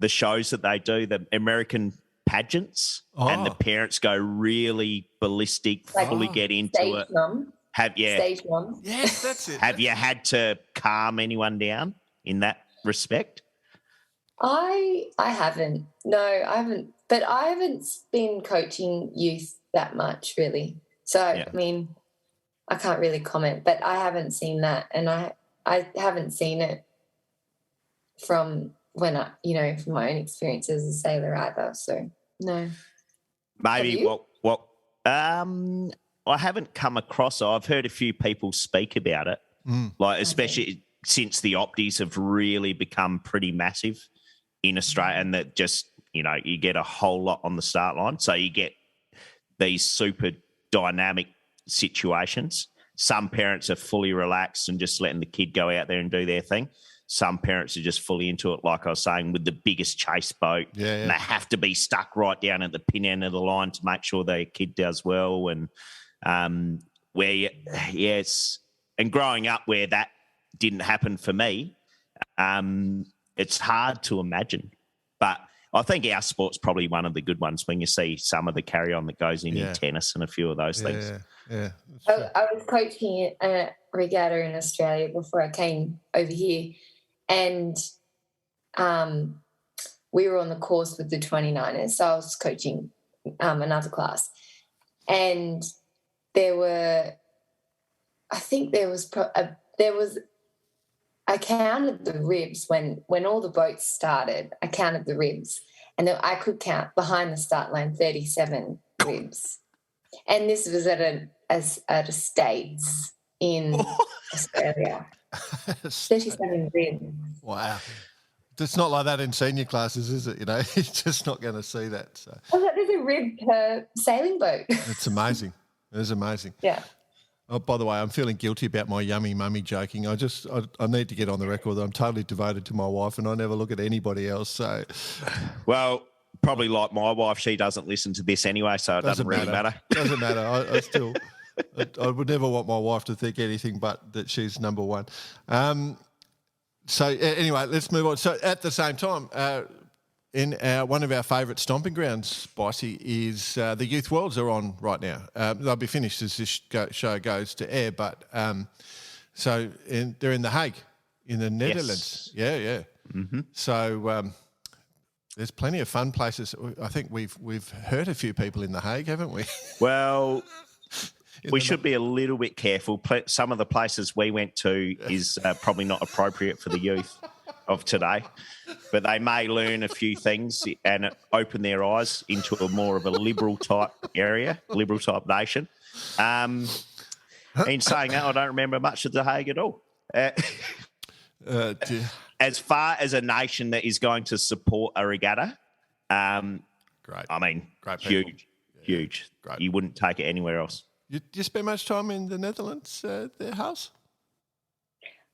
shows that they do, the American pageants, and the parents go really ballistic, fully get into it. Stage mom. Yes, that's it. Have you had to calm anyone down in that respect? I haven't. No, I haven't. But I haven't been coaching youth that much, really. So, I mean, I can't really comment, but I haven't seen that, and I haven't seen it from from my own experience as a sailor either. So no. Maybe I haven't come across. I've heard a few people speak about it, like especially since the opties have really become pretty massive in Australia, and that just you get a whole lot on the start line. So you get these super dynamic situations. Some parents are fully relaxed and just letting the kid go out there and do their thing. Some parents are just fully into it, like I was saying, with the biggest chase boat. Yeah. And they have to be stuck right down at the pin end of the line to make sure their kid does well. And and growing up where that didn't happen for me, it's hard to imagine. But I think our sport's probably one of the good ones when you see some of the carry-on that goes in tennis and a few of those things. Yeah. I was coaching a regatta in Australia before I came over here, and we were on the course with the 29ers, so I was coaching another class, and I counted the ribs when all the boats started. I counted the ribs, and then I could count behind the start line 37 ribs, and this was at a States in Australia. 37 ribs. Wow. It's not like that in senior classes, is it? You're just not going to see that. So. There's a rib per sailing boat. It's amazing. It is amazing. Yeah. Oh, by the way, I'm feeling guilty about my yummy mummy joking. I need to get on the record that I'm totally devoted to my wife and I never look at anybody else. So, well, probably like my wife, she doesn't listen to this anyway, so it doesn't really matter. Doesn't matter. I would never want my wife to think anything but that she's number one. So anyway, let's move on. So at the same time, in one of our favourite stomping grounds, Bicey, is the Youth Worlds are on right now. They'll be finished as this show goes to air, but they're in The Hague, in the Netherlands. Yes. Yeah. Mm-hmm. So there's plenty of fun places. I think we've hurt a few people in The Hague, haven't we? Well, we should be a little bit careful. Some of the places we went to is probably not appropriate for the youth of today, but they may learn a few things and open their eyes into a more of a liberal type area, liberal type nation. In saying that, I don't remember much of The Hague at all. As far as a nation that is going to support a regatta, great. I mean, great huge. Great. You wouldn't take it anywhere else. Do you spend much time in the Netherlands, their house?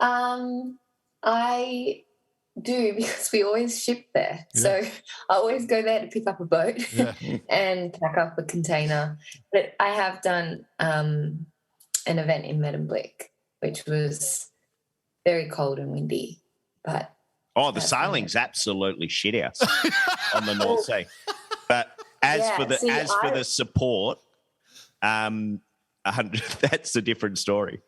I do, because we always ship there. Yeah. So I always go there to pick up a boat and pack up a container. But I have done an event in Medemblik, which was very cold and windy. But the sailing's absolutely shit house on the North Sea. But as for the support, that's a different story.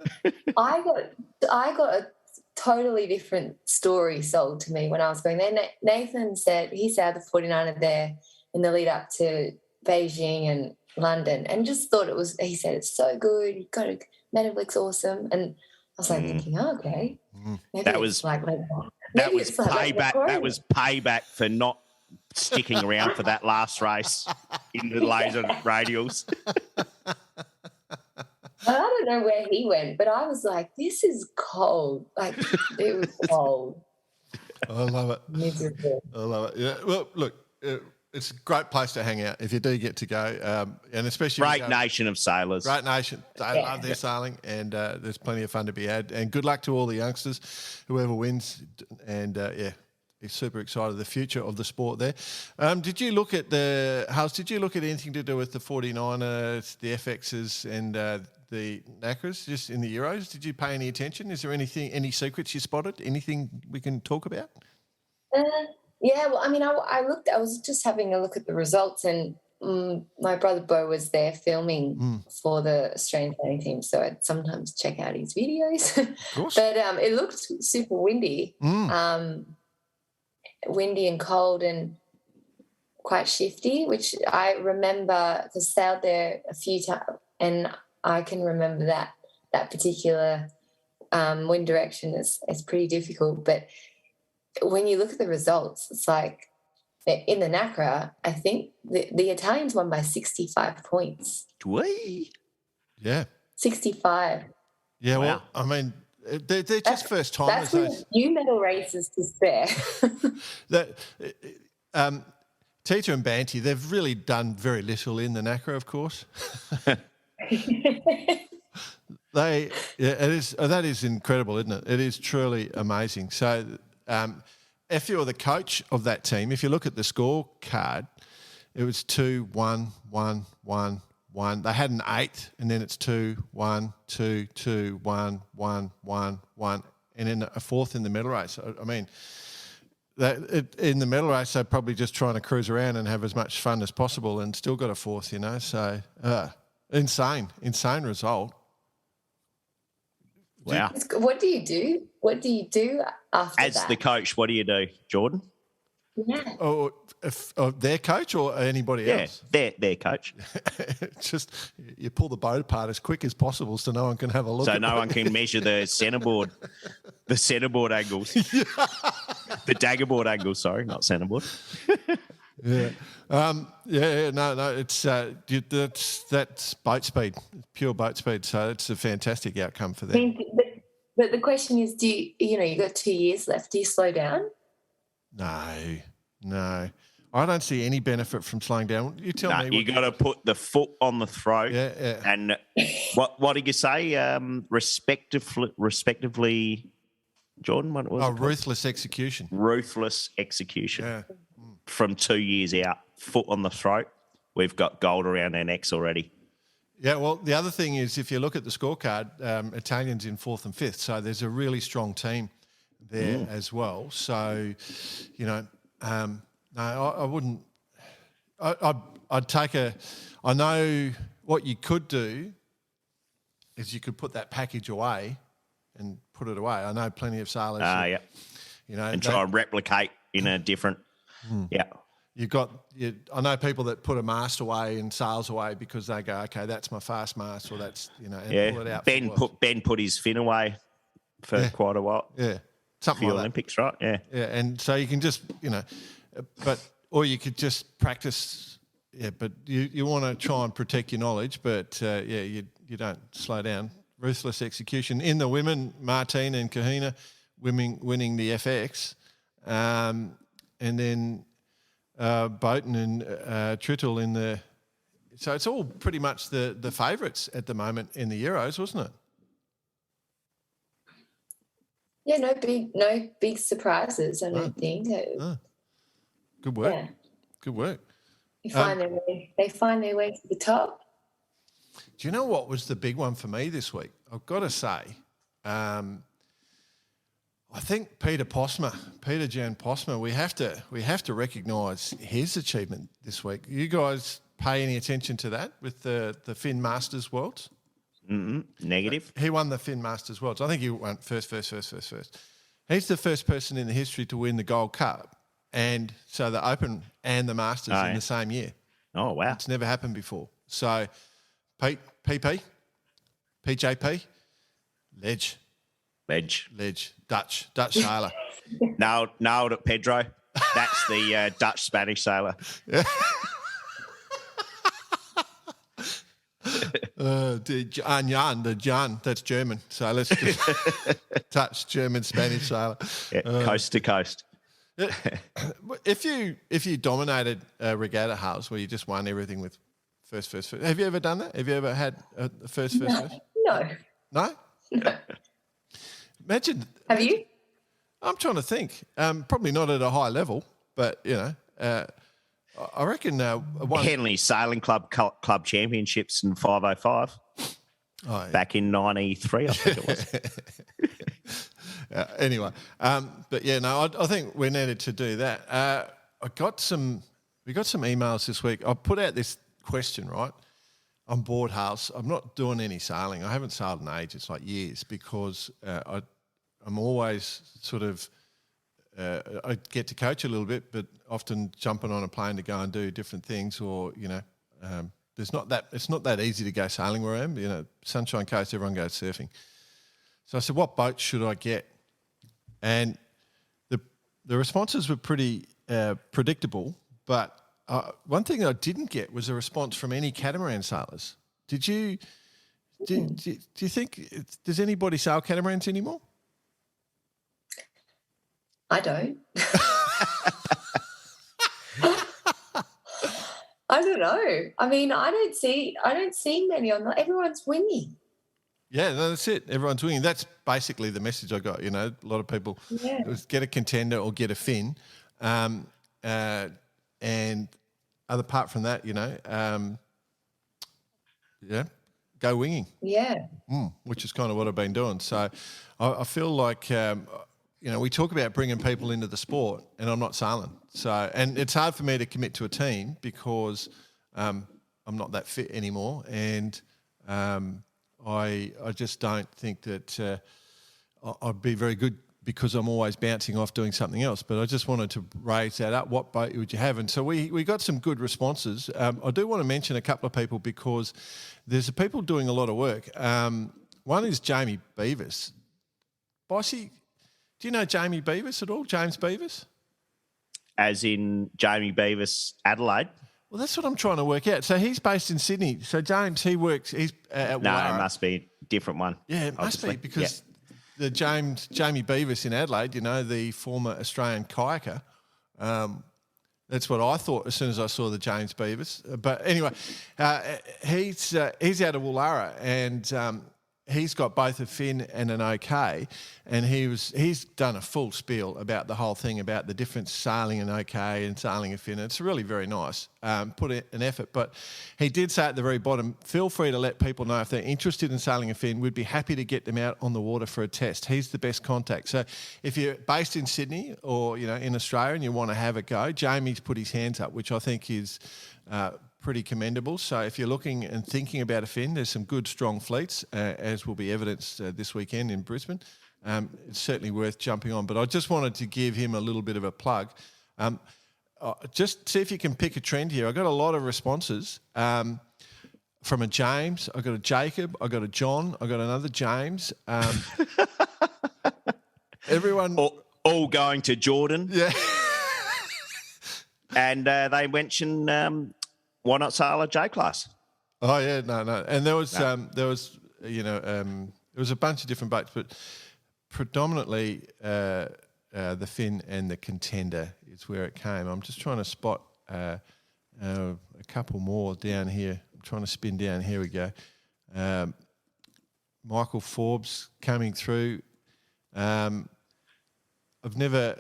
I got a totally different story sold to me when I was going there. Nathan said he sailed the 49er there in the lead up to Beijing and London, and just thought he said it's so good. You got Medemblik's awesome, and I was like thinking, okay, that was payback. That was payback for not sticking around for that last race in the laser radials. I don't know where he went, but I was like, this is cold. Like, it was cold. I love it. Miserable. I love it. Yeah. Well, look, it's a great place to hang out if you do get to go, and especially great nation of sailors. Great nation. They love their sailing, and there's plenty of fun to be had. And good luck to all the youngsters, whoever wins. And he's super excited the future of the sport there. Did you look at anything to do with the 49ers, the FXs, and the Knackers just in the Euros? Did you pay any attention? Is there any secrets you spotted? Anything we can talk about? Yeah, well, I mean, I was just having a look at the results, and my brother Bo was there filming for the Australian sailing team, so I'd sometimes check out his videos. Of course. But it looked super windy, windy and cold and quite shifty, which I remember because sailed there a few times, and I can remember that particular wind direction is pretty difficult. But when you look at the results, it's like in the NACRA, I think the Italians won by 65 points. Yeah. 65. Yeah, wow. Well, I mean, they're just first timers. That's few medal races to spare. Teacher and Banty, they've really done very little in the NACRA, of course. That is incredible, isn't it? It is truly amazing. So if you're the coach of that team, if you look at the scorecard, it was 2, 1, 1, 1, 1. They had an 8, and then it's 2, 1, 2, 2, 1, 1, 1, 1, and then a 4th in the medal race. I mean, in the medal race, they're probably just trying to cruise around and have as much fun as possible and still got a 4th, you know. So insane result. Wow. What do you do? What do you do after As that? the coach, what do you do, Jordan? Yeah. Or their coach or anybody else? Their coach. Just you pull the boat apart as quick as possible so no one can have a look. So at no one can measure the centerboard angles. The daggerboard angles, sorry, not centerboard. Yeah. No. It's that's boat speed, pure boat speed. So it's a fantastic outcome for them. But the question is, you got 2 years left? Do you slow down? No. I don't see any benefit from slowing down. You tell me. You got to put the foot on the throat. Yeah. And what did you say? Respectively, Jordan. What was it? Ruthless execution. Ruthless execution. Yeah. From 2 years out, foot on the throat. We've got gold around our necks already. Yeah, well, the other thing is if you look at the scorecard, Italians in 4th and 5th, so there's a really strong team there as well. So, no, I wouldn't. I'd take I know what you could do is you could put that package away and put it away. I know plenty of sailors. Yeah. And try and replicate in a different. Yeah. I know people that put a mast away and sails away because they go, okay, that's my fast mast, or that's and pull it out. Ben put his fin away for quite a while. Yeah, something for like Olympics, right? Yeah. Yeah, and so you can just or you could just practice. Yeah, but you want to try and protect your knowledge, but you don't slow down. Ruthless execution in the women. Martine and Kahina winning the FX. And then Bowton and Trittle in the. So it's all pretty much the favourites at the moment in the Euros, wasn't it? Yeah, no big surprises. I don't think. Good work. Yeah. Good work. They find their way to the top. Do you know what was the big one for me this week? I've got to say. I think Peter Jan Posma, we have to recognise his achievement this week. You guys pay any attention to that with the Finn Masters Worlds? Negative. He won the Finn Masters Worlds. I think he won first. He's the first person in the history to win the Gold Cup, and so the Open and the Masters in the same year. Oh, wow. It's never happened before. So, PJP, Ledge, Dutch sailor. Nailed it, Pedro. That's the Dutch-Spanish sailor. Jan, that's German. So let's just touch German, Spanish sailor. Yeah, coast to coast. If you dominated a regatta house where you just won everything with first, have you ever done that? Have you ever had a first? No. No? No. Imagine. Have you? I'm trying to think. Probably not at a high level, but I reckon Henley Sailing Club Championships in 505 back in 93, I think it was. Anyway, but yeah, no, I think we needed to do that. We got some emails this week. I put out this question, right? On board house. I'm not doing any sailing. I haven't sailed in ages, like years, because I'm always sort of I get to coach a little bit, but often jumping on a plane to go and do different things, or it's not that easy to go sailing where I am. Sunshine Coast, everyone goes surfing. So I said, what boat should I get? And the responses were pretty predictable, but one thing I didn't get was a response from any catamaran sailors. Did you? Do you think does anybody sail catamarans anymore? I don't. I don't know. I mean, I don't see many on that. Everyone's winging. Yeah, no, that's it. Everyone's winning. That's basically the message I got. You know, a lot of people get a contender or get a fin, and apart from that, you know, go winging. Yeah. Which is kind of what I've been doing. So I feel like, you know, we talk about bringing people into the sport, and I'm not sailing. So, and it's hard for me to commit to a team because I'm not that fit anymore, and I just don't think that I'd be very good because I'm always bouncing off doing something else. But I just wanted to raise that up. What boat would you have? And so we got some good responses. I do want to mention a couple of people because there's people doing a lot of work. One is Jamie Beavis. Bicey, do you know Jamie Beavis at all? James Beavis? As in Jamie Beavis, Adelaide? Well, that's what I'm trying to work out. So he's based in Sydney. So James, he's at No, Wallara. It must be a different one. Yeah, it must be because the Jamie Beavis in Adelaide, you know, the former Australian kayaker. That's what I thought as soon as I saw the James Beavis. But anyway, he's out of Wallara, and he's got both a fin and an OK, and he's done a full spiel about the whole thing, about the difference sailing an OK and sailing a fin. It's really very nice. Put in an effort, but he did say at the very bottom, feel free to let people know if they're interested in sailing a fin. We'd be happy to get them out on the water for a test. He's the best contact. So if you're based in Sydney or, you know, in Australia and you want to have a go, Jamie's put his hands up, which I think is pretty commendable. So if you're looking and thinking about a fin, there's some good, strong fleets, as will be evidenced this weekend in Brisbane. It's certainly worth jumping on. But I just wanted to give him a little bit of a plug. Just see if you can pick a trend here. I got a lot of responses from a James. I got a Jacob. I got a John. I got another James. Everyone... All going to Jordan. Yeah. And they mentioned... why not sail a J class? Oh yeah, no, and there was there was a bunch of different boats, but predominantly the fin and the contender is where it came. I'm just trying to spot a couple more down here. I'm trying to spin down. Here we go. Michael Forbes coming through. I've never.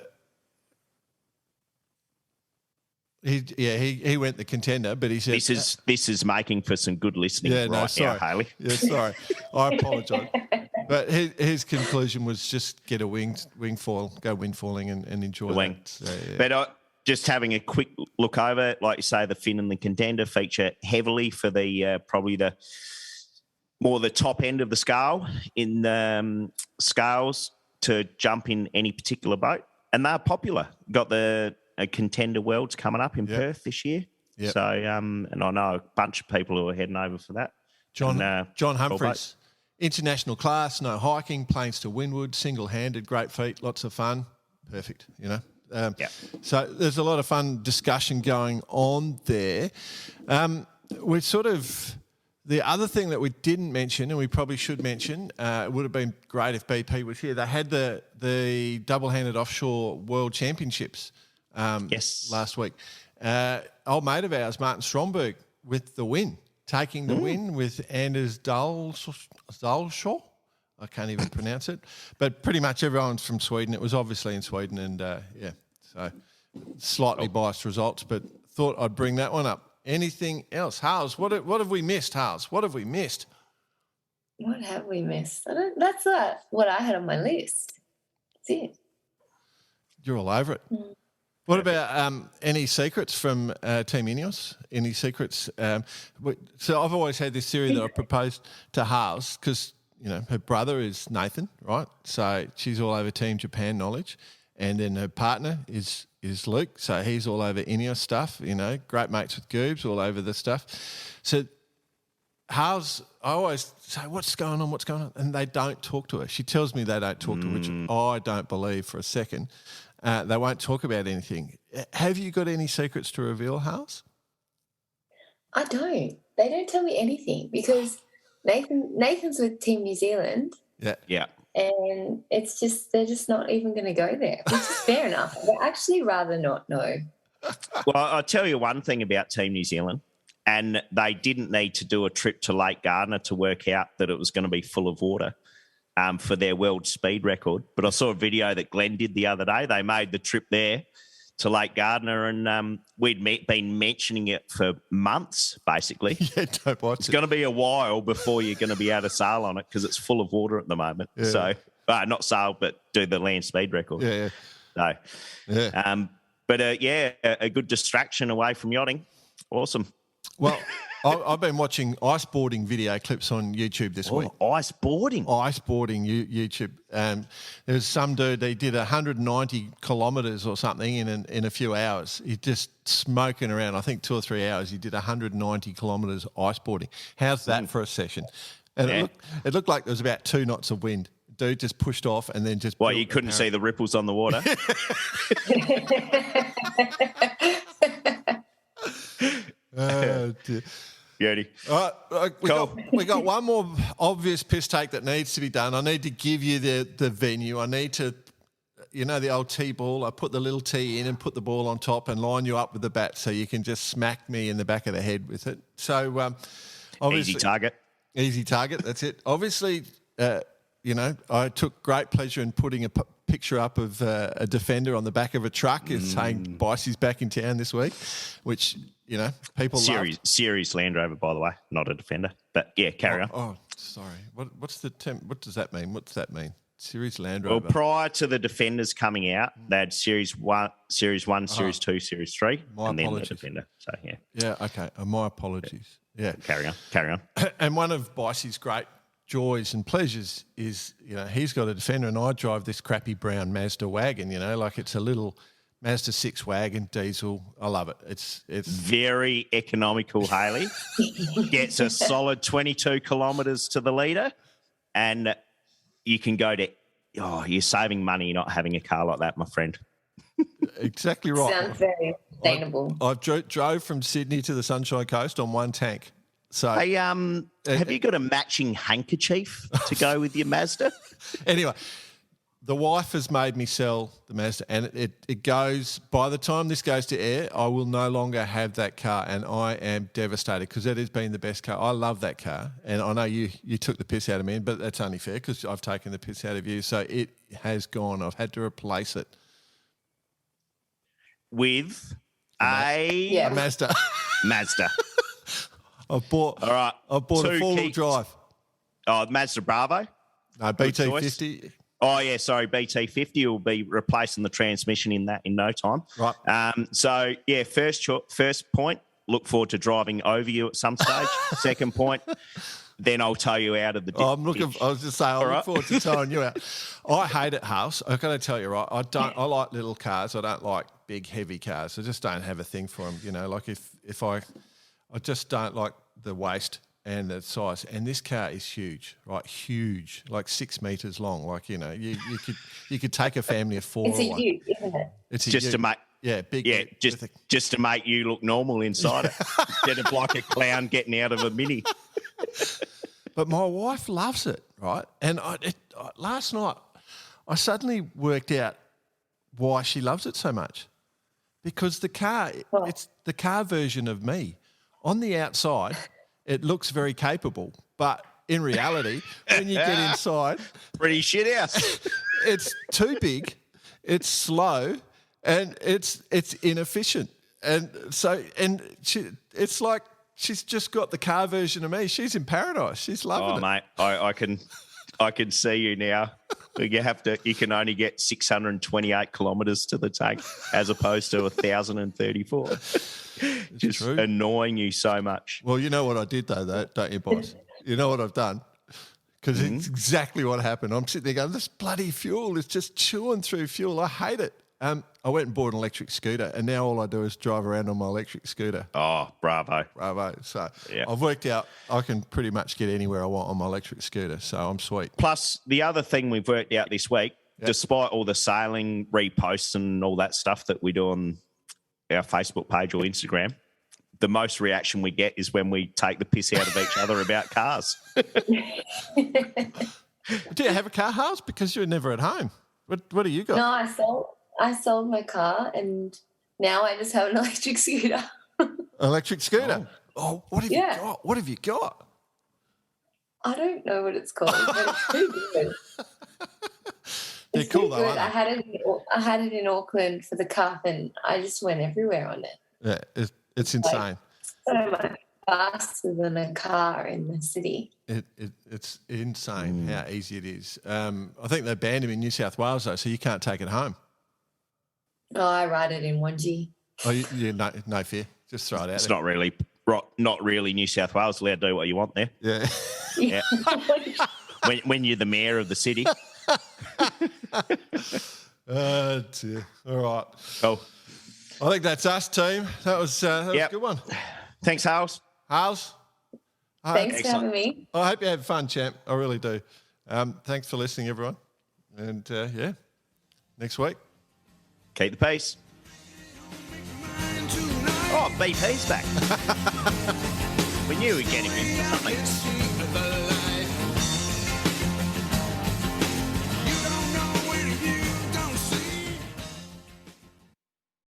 He went the contender, but he said this is making for some good listening now, Haylee. Yeah, sorry, I apologise. But his conclusion was just get a wing foil, go windfalling and enjoy the wing. So, yeah. But just having a quick look over, like you say, the fin and the contender feature heavily for the probably the more the top end of the scale in scales to jump in any particular boat, and they're popular. Got the Contender Worlds coming up in Perth this year. Yep. So, and I know a bunch of people who are heading over for that. John Humphreys, international class, no hiking, planes to windward, single-handed, great feat, lots of fun. Perfect, you know. So there's a lot of fun discussion going on there. We're sort of... The other thing that we didn't mention, and we probably should mention, it would have been great if BP was here. They had the double-handed offshore world championships last week. Old mate of ours, Martin Stromberg, with the win, taking the win with Anders Dahlshaw. I can't even pronounce it. But pretty much everyone's from Sweden. It was obviously in Sweden, and so slightly biased results, but thought I'd bring that one up. Anything else? Hals, what have we missed, Hals? What have we missed? What have we missed? That's what I had on my list. That's it. You're all over it. Mm. What about any secrets from Team Ineos? Any secrets? So I've always had this theory that I proposed to Hals because, you know, her brother is Nathan, right? So she's all over Team Japan knowledge. And then her partner is Luke, so he's all over Ineos stuff, you know, great mates with Goobs, all over the stuff. So I always say, what's going on? And they don't talk to her. She tells me they don't talk to her, which I don't believe for a second. They won't talk about anything. Have you got any secrets to reveal, Hals? I don't. They don't tell me anything because Nathan's with Team New Zealand. Yeah. And it's just, they're just not even going to go there, which is fair enough. I'd actually rather not know. Well, I'll tell you one thing about Team New Zealand, and they didn't need to do a trip to Lake Gardner to work out that it was going to be full of water for their world speed record. But I saw a video that Glenn did the other day. They made the trip there to Lake Gardner, and we'd been mentioning it for months, basically. Yeah, don't watch It's it. going to be a while before you're going to be able to sail on it because it's full of water at the moment. Yeah. So, not sail, but do the land speed record. Yeah, So, yeah. but a good distraction away from yachting. Awesome. Well, I've been watching ice boarding video clips on YouTube this week. Ice boarding. Ice boarding YouTube. There's some dude, he did 190 kilometres or something in a few hours. He's just smoking around. I think 2 or 3 hours. He did 190 kilometres ice boarding. How's that for a session? And it looked like there was about 2 knots of wind. Dude just pushed off and then just... Well, you couldn't see the ripples on the water. Oh, dear. Beauty. All right, Cool. we got one more obvious piss take that needs to be done. I need to give you the venue. I need to, the old tee ball. I put the little tee in and put the ball on top and line you up with the bat so you can just smack me in the back of the head with it. So obviously, Easy target. That's it. Obviously, I took great pleasure in putting a picture up of a defender on the back of a truck saying Bicey's back in town this week, which, people love. Series Land Rover, by the way, not a defender. But, yeah, carry on. Oh, sorry. What's the term? What does that mean? What's that mean? Series Land Rover. Well, prior to the defenders coming out, they had Series 1, Series 2, Series 3, and then the defender. So, yeah. Yeah, okay. My apologies. Yeah. Carry on. And one of Bicey's great joys and pleasures is, he's got a defender and I drive this crappy brown Mazda wagon, like it's a little Mazda 6 wagon, diesel. I love it. It's very economical, Haylee. Gets a solid 22 kilometres to the litre, and you can go to, you're saving money not having a car like that, my friend. Exactly right. Sounds very sustainable. I drove from Sydney to the Sunshine Coast on one tank. So, hey, have you got a matching handkerchief to go with your Mazda? Anyway, the wife has made me sell the Mazda, and it goes, by the time this goes to air, I will no longer have that car, and I am devastated because it has been the best car. I love that car, and I know you took the piss out of me, but that's only fair because I've taken the piss out of you. So it has gone. I've had to replace it. With a Mazda. Mazda. I bought a 4-wheel drive. Oh, Mazda Bravo? No, BT50. Oh, yeah, sorry, BT50 will be replacing the transmission in no time. Right. So, yeah, first point, look forward to driving over you at some stage. Second point, then I'll tow you out of the ditch. I was just saying, I look forward to towing you out. I hate it, House. I've got to tell you, right, I like little cars. I don't like big, heavy cars. I just don't have a thing for them, like if I just don't like the waist and the size. And this car is huge, right? Huge, like 6 meters long. Like, you could take a family of 4. It's a huge, isn't it? It's just to make big. Yeah, just to make you look normal inside it, instead of like a clown getting out of a Mini. But my wife loves it, right? And last night, I suddenly worked out why she loves it so much. Because the car, it's the car version of me. On the outside, it looks very capable, but in reality, when you get inside, pretty shit house. It's too big, it's slow, and it's inefficient. And so, it's like she's just got the car version of me. She's in paradise. She's loving it. Mate, I can see you now. You can only get 628 kilometres to the tank as opposed to 1,034. Just true. Annoying you so much. Well, you know what I did though, don't you, boss? You know what I've done? Because it's exactly what happened. I'm sitting there going, this bloody fuel is just chewing through fuel. I hate it. I went and bought an electric scooter, and now all I do is drive around on my electric scooter. Oh, bravo. So I've worked out I can pretty much get anywhere I want on my electric scooter, so I'm sweet. Plus, the other thing we've worked out this week, despite all the sailing reposts and all that stuff that we do on our Facebook page or Instagram, the most reaction we get is when we take the piss out of each other about cars. Do you have a car, Hars? Because you're never at home. What do you got? No, I sold my car, and now I just have an electric scooter. Electric scooter. Oh, what have you Yeah. got? What have you got? I don't know what it's called, but it's pretty good. They're It's cool pretty though, good. aren't I had it in Auckland for the cup, and I just went everywhere on it. they? Yeah, it's insane. So much faster than a car in the city. It's insane how easy it is. I think they banned him in New South Wales though, so you can't take it home. Oh, I ride it in 1G. Oh, no fear. Just throw it out. It's there. not really New South Wales allowed to do what you want there. Yeah. Yeah. when you're the mayor of the city. Dear. All right. Oh, I think that's us, team. That was a good one. thanks, Hales. How's? Thanks for having me. I hope you had fun, champ. I really do. Thanks for listening, everyone. And next week. Keep the peace. Oh, BP's back. We knew we'd get him in.